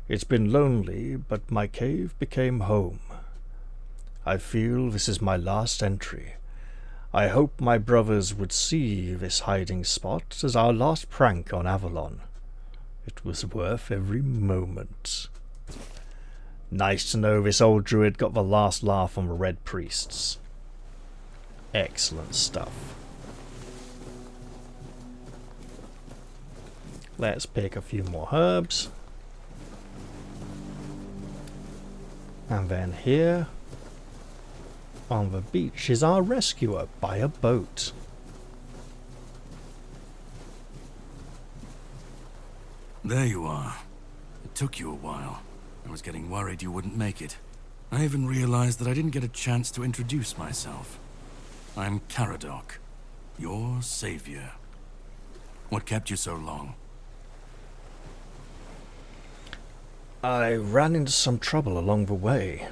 It's been lonely, but my cave became home. I feel this is my last entry. I hope my brothers would see this hiding spot as our last prank on Avalon. It was worth every moment. Nice to know this old druid got the last laugh on the Red Priests. Excellent stuff. Let's pick a few more herbs. And then here on the beach is our rescuer by a boat. There you are. It took you a while. I was getting worried you wouldn't make it. I even realized that I didn't get a chance to introduce myself. I'm Caradoc, your savior. What kept you so long? I ran into some trouble along the way,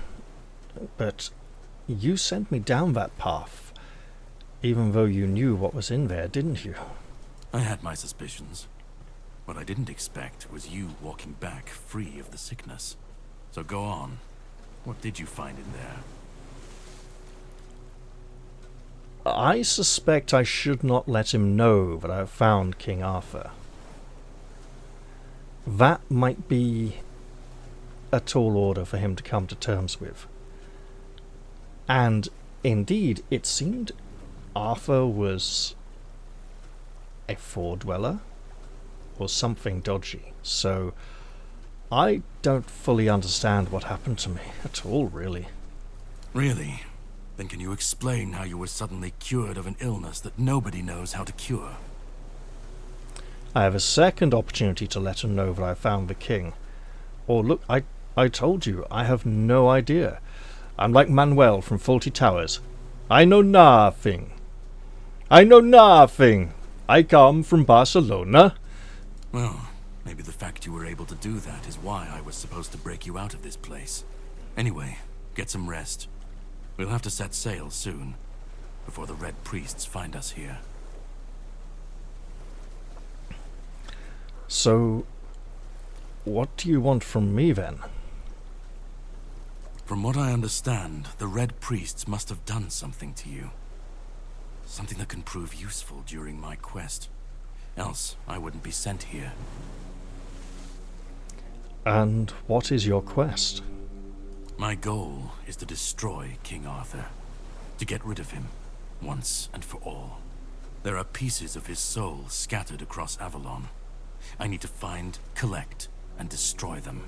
but you sent me down that path, even though you knew what was in there, didn't you? I had my suspicions. What I didn't expect was you walking back free of the sickness. So go on. What did you find in there? I suspect I should not let him know that I have found King Arthur. That might be a tall order for him to come to terms with. And indeed, it seemed Arthur was a foredweller or something dodgy. So I don't fully understand what happened to me at all, really. Really? Then can you explain how you were suddenly cured of an illness that nobody knows how to cure? I have a second opportunity to let him know that I found the king. Or look, I told you, I have no idea. I'm like Manuel from Faulty Towers. I know nothing. I know nothing. I come from Barcelona. Well, maybe the fact you were able to do that is why I was supposed to break you out of this place. Anyway, get some rest. We'll have to set sail soon, before the Red Priests find us here. So, what do you want from me then? From what I understand, the Red Priests must have done something to you. Something that can prove useful during my quest. Else, I wouldn't be sent here. And what is your quest? My goal is to destroy King Arthur. To get rid of him, once and for all. There are pieces of his soul scattered across Avalon. I need to find, collect, and destroy them.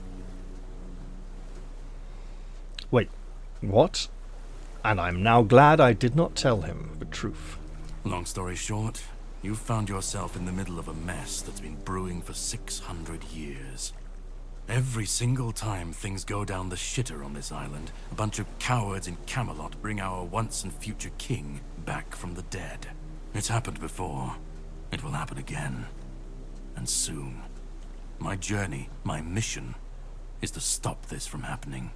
Wait, what? And I'm now glad I did not tell him the truth. Long story short, you've found yourself in the middle of a mess that's been brewing for 600 years. Every single time things go down the shitter on this island, a bunch of cowards in Camelot bring our once and future king back from the dead. It's happened before. It will happen again. And soon. My journey, my mission, is to stop this from happening.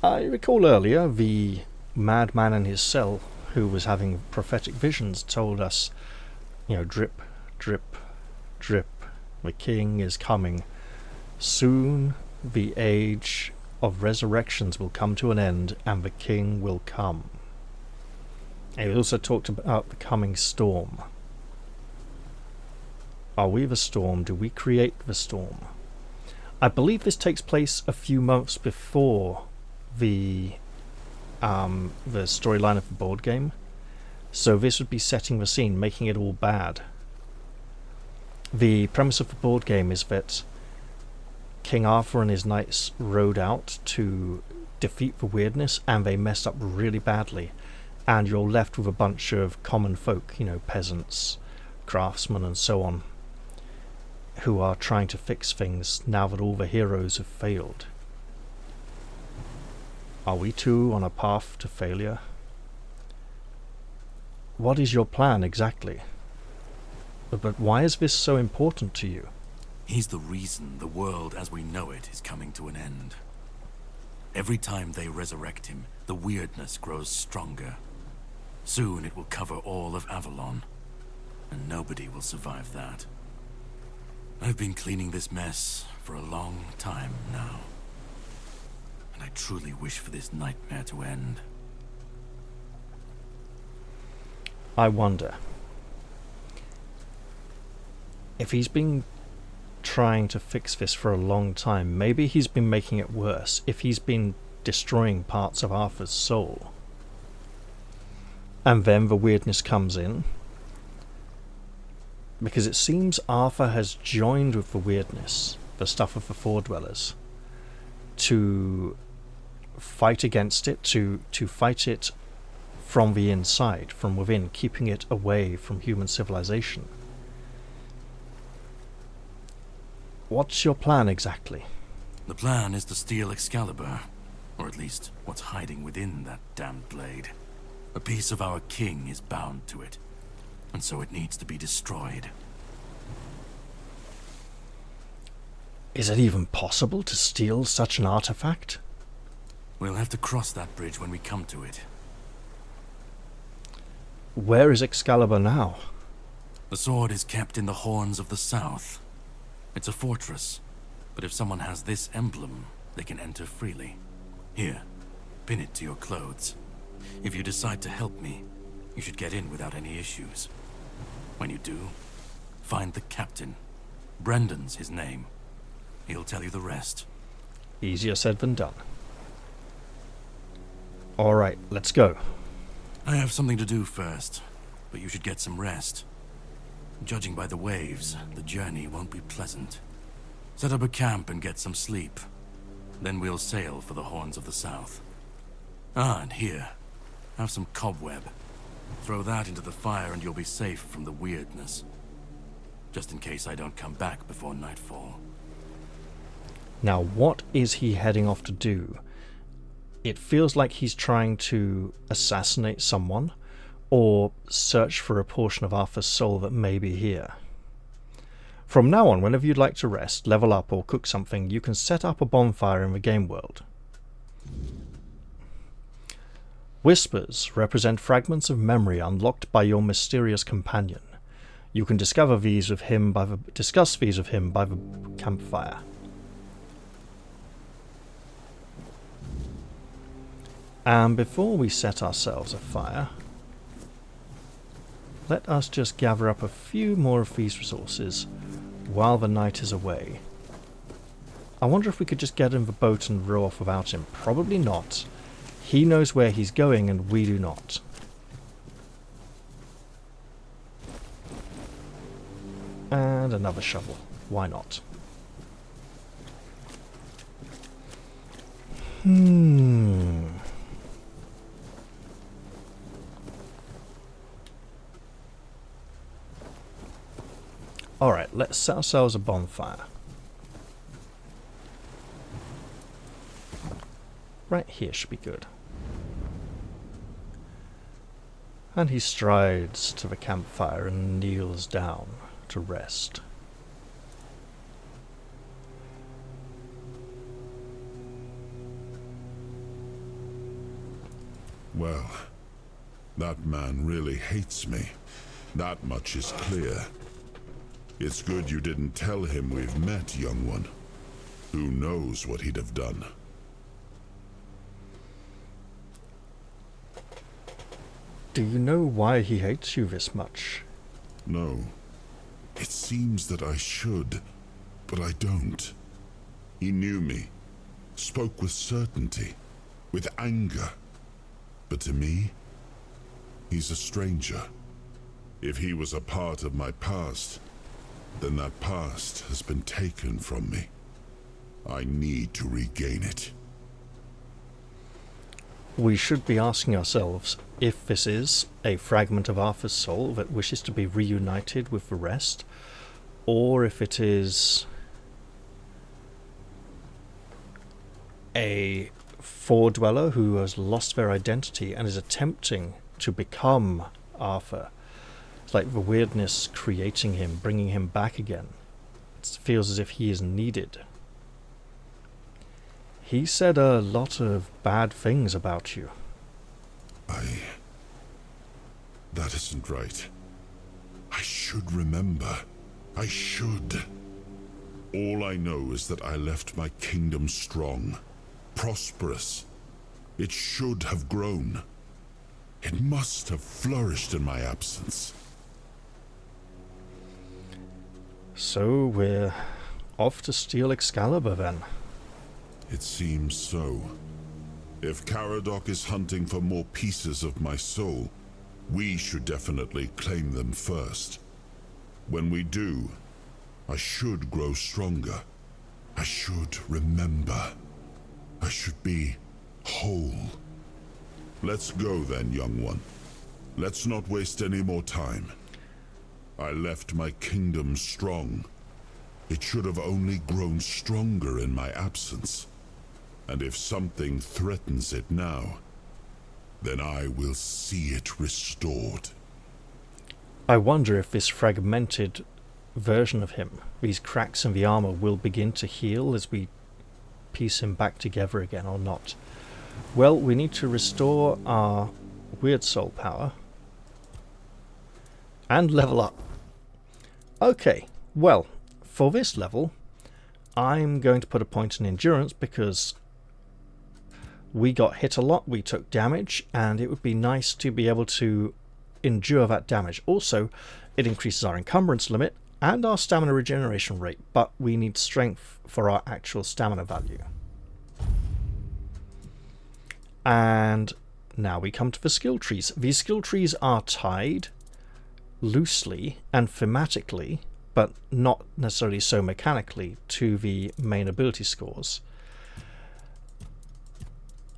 I recall earlier the madman in his cell who was having prophetic visions told us, drip, drip, drip, the king is coming. Soon the age of resurrections will come to an end and the king will come. And he also talked about the coming storm. Are we the storm? Do we create the storm? I believe this takes place a few months before the storyline of the board game, so this would be setting the scene, making it all bad. The premise of the board game is that King Arthur and his knights rode out to defeat the wyrdness, and they messed up really badly, and you're left with a bunch of common folk, peasants, craftsmen and so on, who are trying to fix things now that all the heroes have failed. Are we too on a path to failure? What is your plan exactly? But why is this so important to you? He's the reason the world as we know it is coming to an end. Every time they resurrect him, the wyrdness grows stronger. Soon it will cover all of Avalon, and nobody will survive that. I've been cleaning this mess for a long time now. And I truly wish for this nightmare to end. I wonder if he's been trying to fix this for a long time, maybe he's been making it worse. If he's been destroying parts of Arthur's soul, and then the wyrdness comes in, because it seems Arthur has joined with the wyrdness, the stuff of the Four Dwellers, to fight against it, to fight it from the inside, from within, keeping it away from human civilization. What's your plan exactly? The plan is to steal Excalibur, or at least what's hiding within that damned blade. A piece of our king is bound to it, and so it needs to be destroyed. Is it even possible to steal such an artifact? We'll have to cross that bridge when we come to it. Where is Excalibur now? The sword is kept in the Horns of the South. It's a fortress, but if someone has this emblem, they can enter freely. Here, pin it to your clothes. If you decide to help me, you should get in without any issues. When you do, find the captain. Brendan's his name. He'll tell you the rest. Easier said than done. Alright, let's go. I have something to do first, but you should get some rest. Judging by the waves, the journey won't be pleasant. Set up a camp and get some sleep. Then we'll sail for the Horns of the South. Ah, and here, have some cobweb. Throw that into the fire and you'll be safe from the wyrdness. Just in case I don't come back before nightfall. Now, what is he heading off to do? It feels like he's trying to assassinate someone, or search for a portion of Arthur's soul that may be here. From now on, whenever you'd like to rest, level up, or cook something, you can set up a bonfire in the game world. Whispers represent fragments of memory unlocked by your mysterious companion. You can discuss these with him by the campfire. And before we set ourselves afire, let us just gather up a few more of these resources while the night is away. I wonder if we could just get in the boat and row off without him. Probably not. He knows where he's going and we do not. And another shovel. Why not? Alright, let's set ourselves a bonfire. Right here should be good. And he strides to the campfire and kneels down to rest. Well, that man really hates me. That much is clear. It's good you didn't tell him we've met, young one. Who knows what he'd have done? Do you know why he hates you this much? No. It seems that I should, but I don't. He knew me, spoke with certainty, with anger. But to me, he's a stranger. If he was a part of my past, then that past has been taken from me. I need to regain it. We should be asking ourselves if this is a fragment of Arthur's soul that wishes to be reunited with the rest, or if it is a foredweller who has lost their identity and is attempting to become Arthur. It's like the wyrdness creating him, bringing him back again. It feels as if he is needed. He said a lot of bad things about you. That isn't right. I should remember. I should. All I know is that I left my kingdom strong, prosperous. It should have grown. It must have flourished in my absence. So we're off to steal Excalibur then. It seems so. If Caradoc is hunting for more pieces of my soul, we should definitely claim them first. When we do, I should grow stronger. I should remember. I should be whole. Let's go then, young one. Let's not waste any more time. I left my kingdom strong. It should have only grown stronger in my absence. And if something threatens it now, then I will see it restored. I wonder if this fragmented version of him, these cracks in the armor, will begin to heal as we piece him back together again or not. Well, we need to restore our weird soul power and level up. Okay, well, for this level, I'm going to put a point in endurance because we got hit a lot, we took damage, and it would be nice to be able to endure that damage. Also, it increases our encumbrance limit and our stamina regeneration rate, but we need strength for our actual stamina value. And now we come to the skill trees. These skill trees are tied loosely and thematically, but not necessarily so mechanically, to the main ability scores.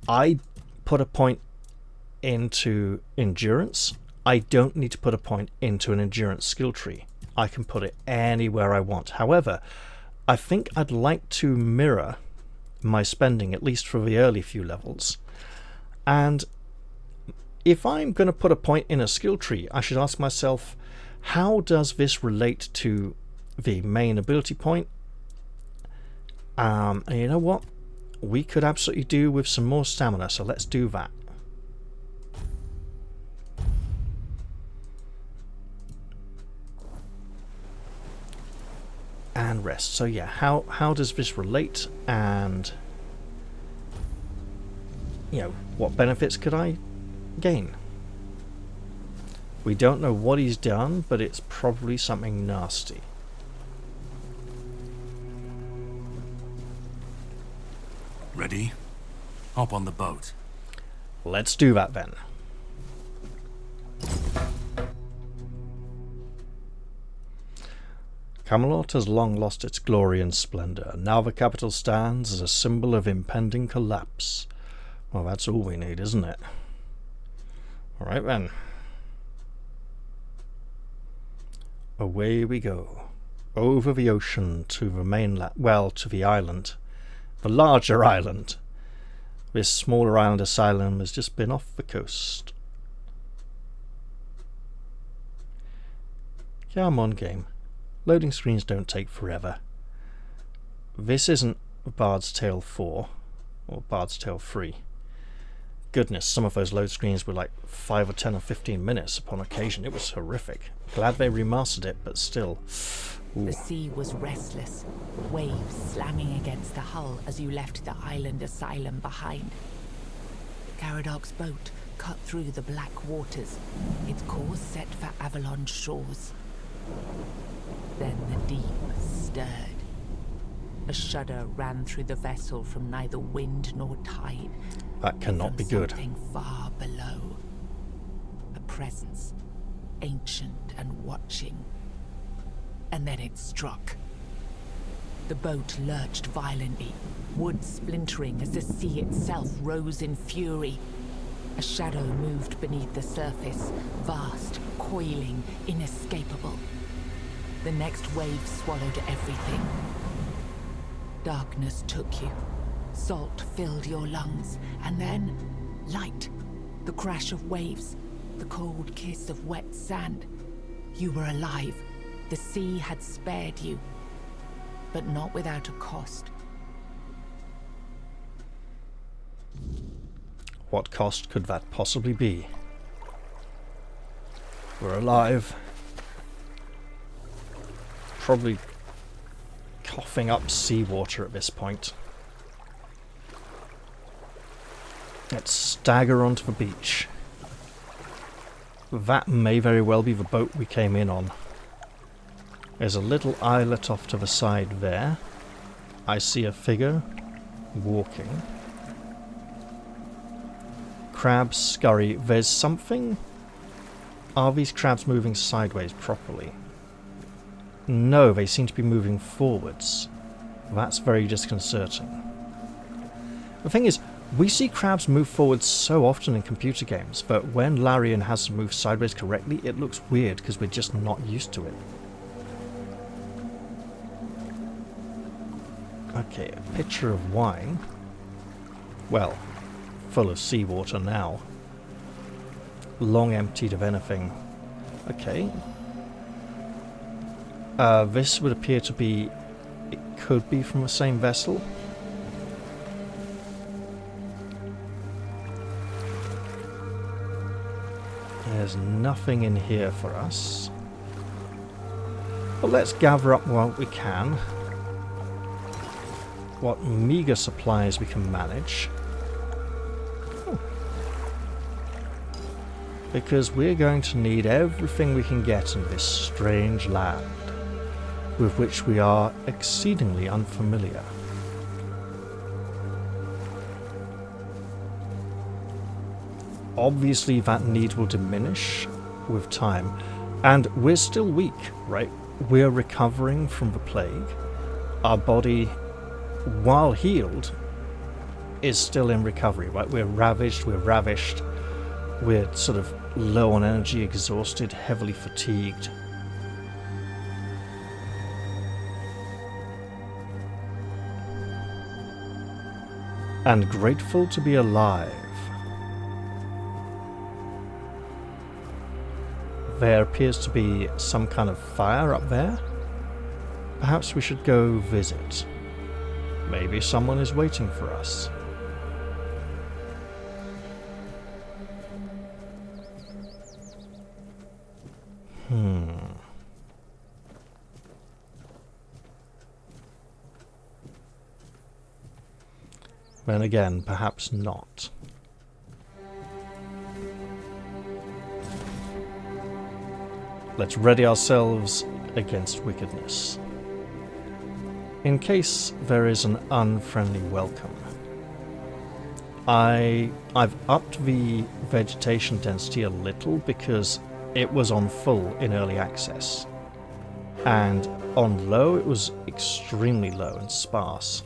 I put a point into endurance. I don't need to put a point into an endurance skill tree. I can put it anywhere I want. However, I think I'd like to mirror my spending, at least for the early few levels. And if I'm going to put a point in a skill tree, I should ask myself, how does this relate to the main ability point? And you know what? We could absolutely do with some more stamina, so let's do that. And rest. So yeah, how does this relate, and what benefits could I gain? We don't know what he's done, but it's probably something nasty. Ready? Hop on the boat. Let's do that then. Camelot has long lost its glory and splendour. Now the capital stands as a symbol of impending collapse. Well, that's all we need, isn't it? Alright then. Away we go. Over the ocean to the mainland, well, to the island. The larger island. This smaller island asylum has just been off the coast. Come on, game. Loading screens don't take forever. This isn't Bard's Tale 4 or Bard's Tale 3. Goodness, some of those load screens were like 5 or 10 or 15 minutes upon occasion. It was horrific. Glad they remastered it, but still. Ooh. The sea was restless, waves slamming against the hull as you left the island asylum behind. Garadog's boat cut through the black waters, its course set for Avalon shores. Then the deep stirred. A shudder ran through the vessel from neither wind nor tide. That cannot be good. Something far below. A presence, ancient and watching. And then it struck. The boat lurched violently, wood splintering as the sea itself rose in fury. A shadow moved beneath the surface, vast, coiling, inescapable. The next wave swallowed everything. Darkness took you. Salt filled your lungs, and then light. The crash of waves, the cold kiss of wet sand. You were alive. The sea had spared you, but not without a cost. What cost could that possibly be? We're alive. Probably coughing up seawater at this point. Let's stagger onto the beach. That may very well be the boat we came in on. There's a little islet off to the side there. I see a figure walking. Crabs scurry. There's something... Are these crabs moving sideways properly? No, they seem to be moving forwards. That's very disconcerting. The thing is, we see crabs move forwards so often in computer games that when Larian has to move sideways correctly, it looks weird because we're just not used to it. Okay, a pitcher of wine. Well, full of seawater now. Long emptied of anything. Okay. This would appear to be... It could be from the same vessel. There's nothing in here for us. But let's gather up what we can. What meager supplies we can manage. Because we're going to need everything we can get in this strange land, with which we are exceedingly unfamiliar. Obviously that need will diminish with time, and we're still weak, right? We're recovering from the plague. Our body, while healed, is still in recovery, right? We're ravaged, we're ravished, we're sort of low on energy, exhausted, heavily fatigued. And grateful to be alive. There appears to be some kind of fire up there. Perhaps we should go visit. Maybe someone is waiting for us. Then again, perhaps not. Let's ready ourselves against wickedness. In case there is an unfriendly welcome. I've upped the vegetation density a little because it was on full in early access. And on low it was extremely low and sparse.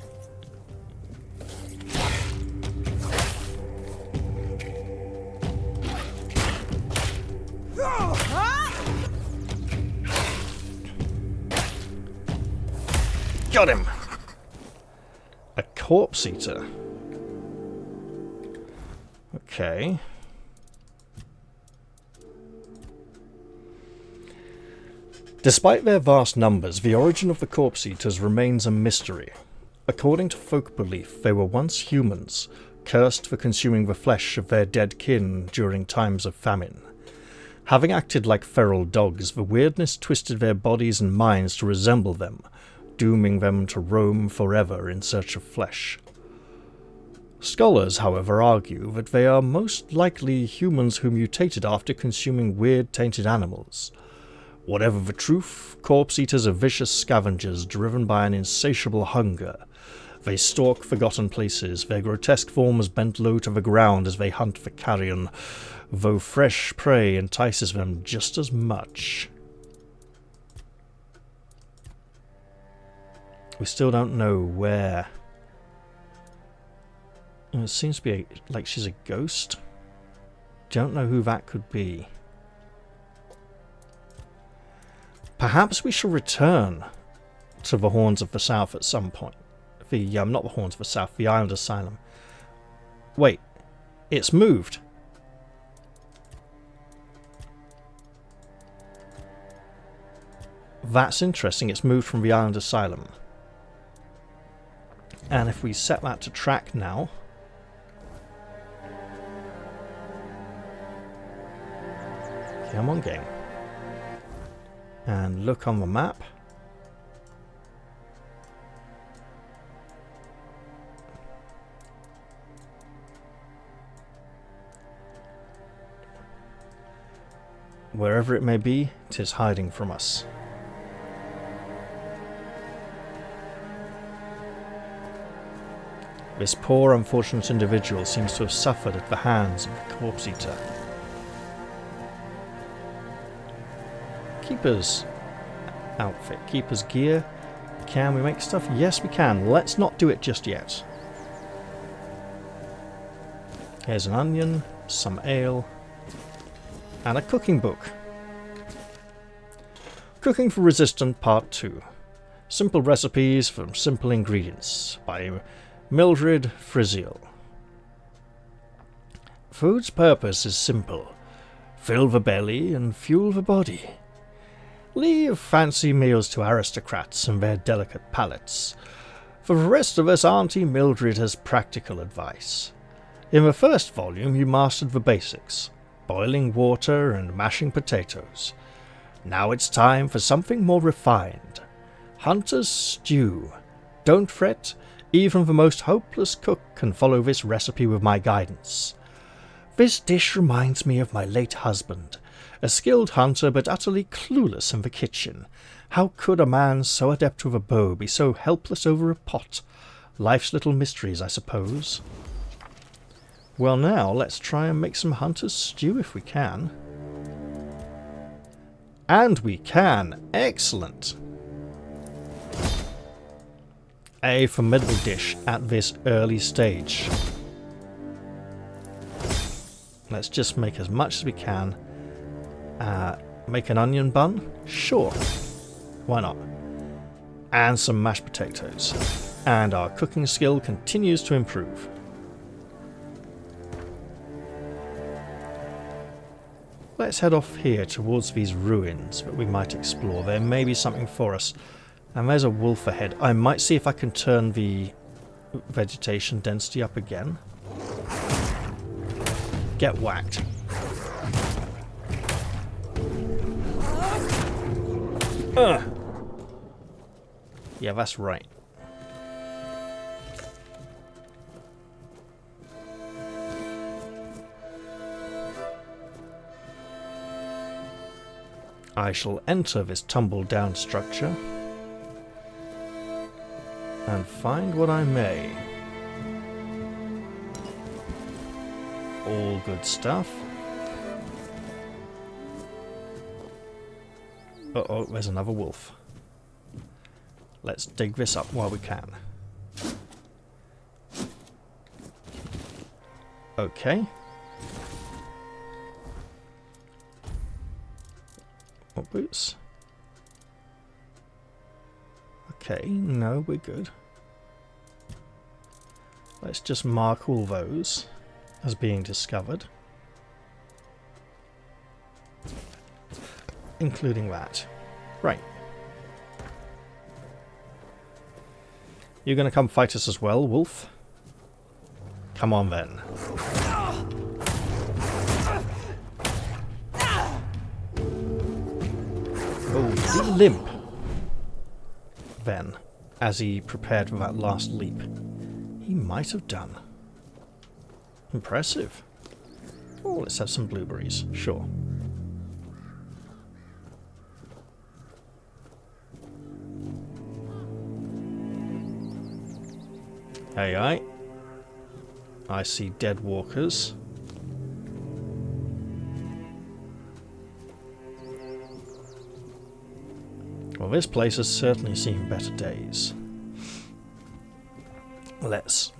Got him! A corpse eater. Okay. Despite their vast numbers, the origin of the corpse eaters remains a mystery. According to folk belief, they were once humans, cursed for consuming the flesh of their dead kin during times of famine. Having acted like feral dogs, the wyrdness twisted their bodies and minds to resemble them, dooming them to roam forever in search of flesh. Scholars, however, argue that they are most likely humans who mutated after consuming weird tainted animals. Whatever the truth, corpse eaters are vicious scavengers driven by an insatiable hunger. They stalk forgotten places, their grotesque forms bent low to the ground as they hunt for carrion, though fresh prey entices them just as much. We still don't know where. It seems to be like she's a ghost. Don't know who that could be. Perhaps we shall return to the Horns of the South at some point. Not the Horns of the South, the Island Asylum. Wait, it's moved. That's interesting, it's moved from the Island Asylum. And if we set that to track now... Come on, game. And look on the map. Wherever it may be, 'tis hiding from us. This poor, unfortunate individual seems to have suffered at the hands of the corpse eater. Keeper's outfit, keeper's gear. Can we make stuff? Yes, we can. Let's not do it just yet. Here's an onion, some ale, and a cooking book. Cooking for Resistant Part 2. Simple recipes from simple ingredients by Mildred Friziel. Food's purpose is simple. Fill the belly and fuel the body. Leave fancy meals to aristocrats and their delicate palates. For the rest of us, Auntie Mildred has practical advice. In the first volume, you mastered the basics, boiling water and mashing potatoes. Now it's time for something more refined. Hunter's stew. Don't fret, even the most hopeless cook can follow this recipe with my guidance. This dish reminds me of my late husband, a skilled hunter but utterly clueless in the kitchen. How could a man so adept with a bow be so helpless over a pot? Life's little mysteries, I suppose. Well now, let's try and make some hunter's stew if we can. And we can! Excellent! A formidable dish at this early stage. Let's just make as much as we can. Make an onion bun? Sure. Why not? And some mashed potatoes. And our cooking skill continues to improve. Let's head off here towards these ruins that we might explore. There may be something for us. And there's a wolf ahead. I might see if I can turn the vegetation density up again. Get whacked. Yeah, that's right. I shall enter this tumble-down structure and find what I may. All good stuff. Uh-oh, there's another wolf. Let's dig this up while we can. Okay. What boots? Okay, no, we're good. Let's just mark all those. as being discovered. Including that. Right. You're going to come fight us as well, Wolf? Come on then. Oh, did he limp? Then, as he prepared for that last leap. He might have done. Impressive. Oh, let's have some blueberries. Sure. Hey, I see dead walkers. Well, this place has certainly seen better days. Let's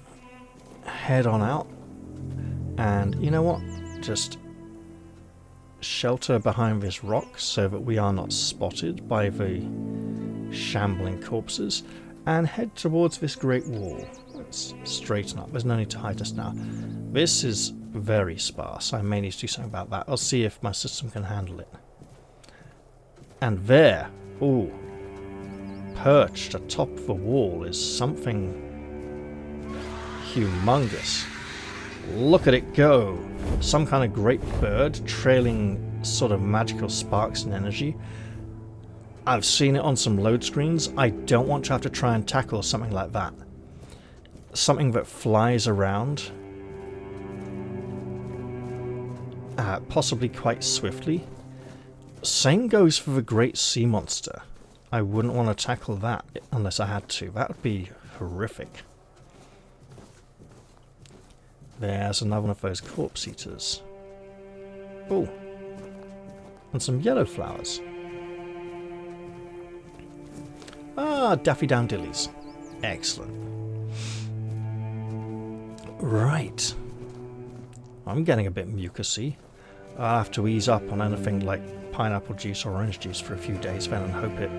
head on out. And you know what? Just shelter behind this rock so that we are not spotted by the shambling corpses. And head towards this great wall. Let's straighten up. There's no need to hide us now. This is very sparse. I may need to do something about that. I'll see if my system can handle it. And there, ooh, perched atop the wall is something humongous. Look at it go. Some kind of great bird trailing sort of magical sparks and energy. I've seen it on some load screens. I don't want to have to try and tackle something like that. Something that flies around. Possibly quite swiftly. Same goes for the great sea monster. I wouldn't want to tackle that unless I had to. That would be horrific. There's another one of those corpse eaters. Oh. And some yellow flowers. Ah, Daffy Down-Dillies. Excellent. Right. I'm getting a bit mucusy. I'll have to ease up on anything like pineapple juice or orange juice for a few days then and hope it...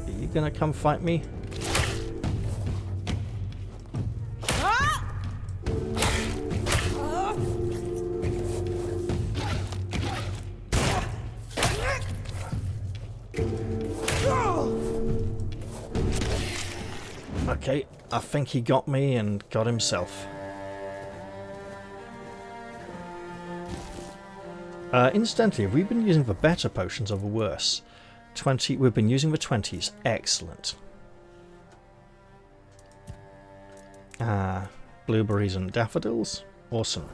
Are you gonna come fight me? Okay, I think he got me and got himself. Incidentally, have we been using the better potions or the worse? 20. We've been using the 20s. Excellent. Blueberries and daffodils. Awesome.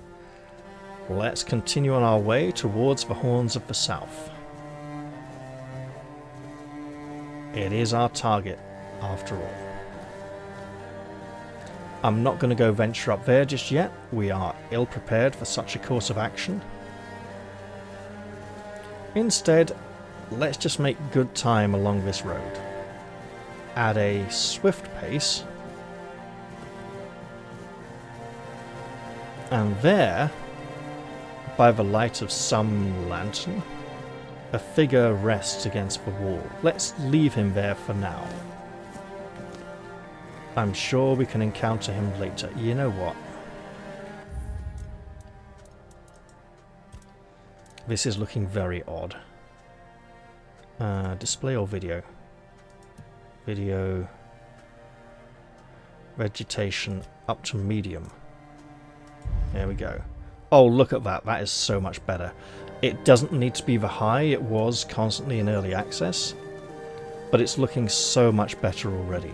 Let's continue on our way towards the Horns of the South. It is our target, after all. I'm not going to go venture up there just yet. We are ill prepared for such a course of action. Instead, let's just make good time along this road. At a swift pace. And there, by the light of some lantern, a figure rests against the wall. Let's leave him there for now. I'm sure we can encounter him later. You know what? This is looking very odd. Display or video? Video. Vegetation up to medium. There we go. Oh, look at that. That is so much better. It doesn't need to be the high it was constantly in early access, but it's looking so much better already.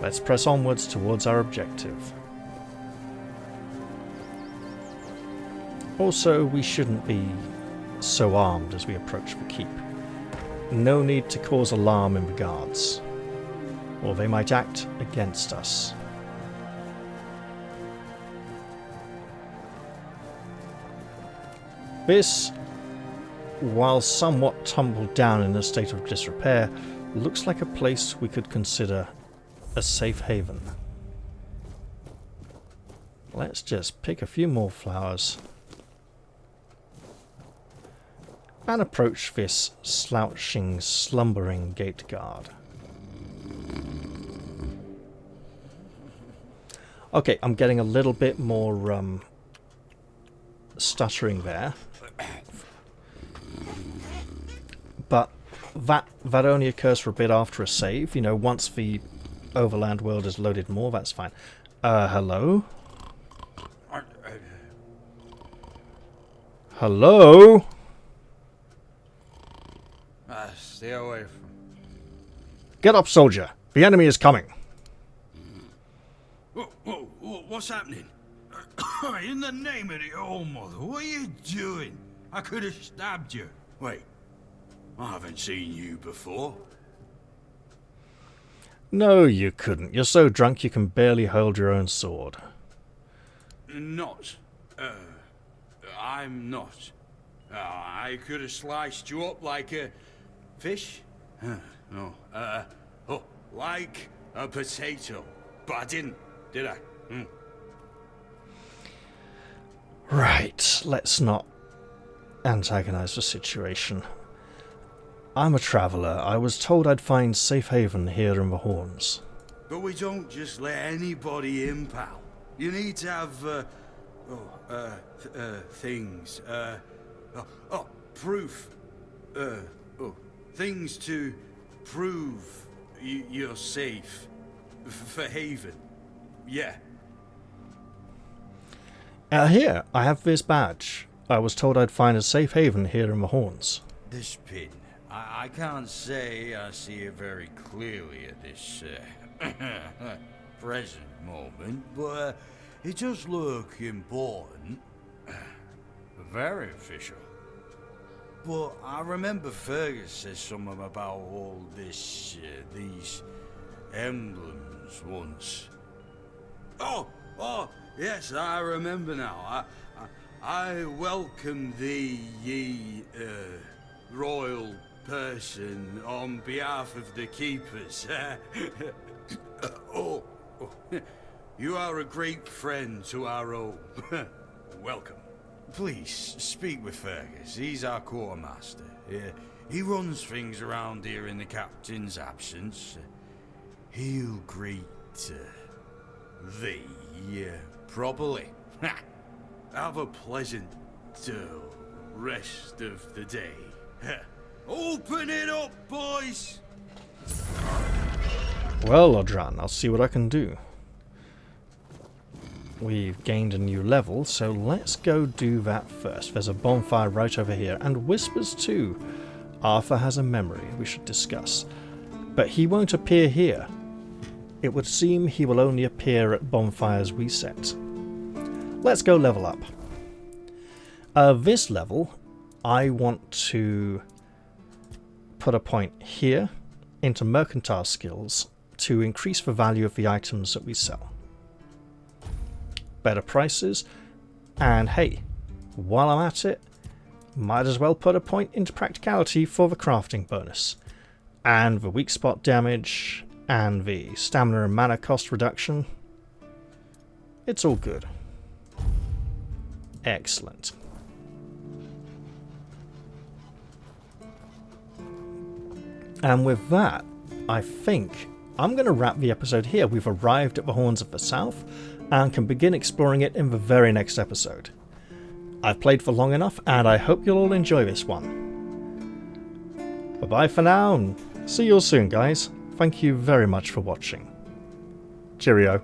Let's press onwards towards our objective. Also, we shouldn't be so armed as we approach the keep. No need to cause alarm in the guards, or they might act against us. This, while somewhat tumbled down in a state of disrepair, looks like a place we could consider a safe haven. let's just pick a few more flowers. And approach this slouching, slumbering gate guard. Okay, I'm getting a little bit more stuttering there. But that only occurs for a bit after a save. You know, once the overland world is loaded more, that's fine. Hello? Hello? Stay away from... Get up, soldier. The enemy is coming. What's happening? In the name of the Old Mother, what are you doing? I could have stabbed you. Wait, I haven't seen you before. No, you couldn't. You're so drunk you can barely hold your own sword. Not. I'm not. I could have sliced you up like a fish? No. Like a potato. But I didn't, did I? Right, let's not antagonize the situation. I'm a traveller. I was told I'd find safe haven here in the Horns. But we don't just let anybody in, pal. You need to have, things, proof. Things to prove you're safe. For haven. Yeah. Here, I have this badge. I was told I'd find a safe haven here in the Horns. This pin. I can't say I see it very clearly at this present moment, but it does look important. Very official. But I remember Fergus said something about all this, these emblems once. Oh, yes, I remember now. I welcome thee, ye, royal person, on behalf of the keepers. You are a great friend to our home. Welcome. Please, speak with Fergus. He's our quartermaster. He runs things around here in the captain's absence. He'll greet thee properly. Have a pleasant rest of the day. Open it up, boys! Well, Lodran, I'll see what I can do. We've gained a new level, so let's go do that first. There's a bonfire right over here, and whispers too. Arthur has a memory we should discuss. But he won't appear here. It would seem he will only appear at bonfires we set. Let's go level up. This level, I want to put a point here into mercantile skills to increase the value of the items that we sell. Better prices, and hey, while I'm at it, might as well put a point into practicality for the crafting bonus, and the weak spot damage, and the stamina and mana cost reduction. It's all good. Excellent. And with that, I think I'm going to wrap the episode here. We've arrived at the Horns of the South and can begin exploring it in the very next episode. I've played for long enough, and I hope you'll all enjoy this one. Bye-bye for now, and see you all soon, guys. Thank you very much for watching. Cheerio.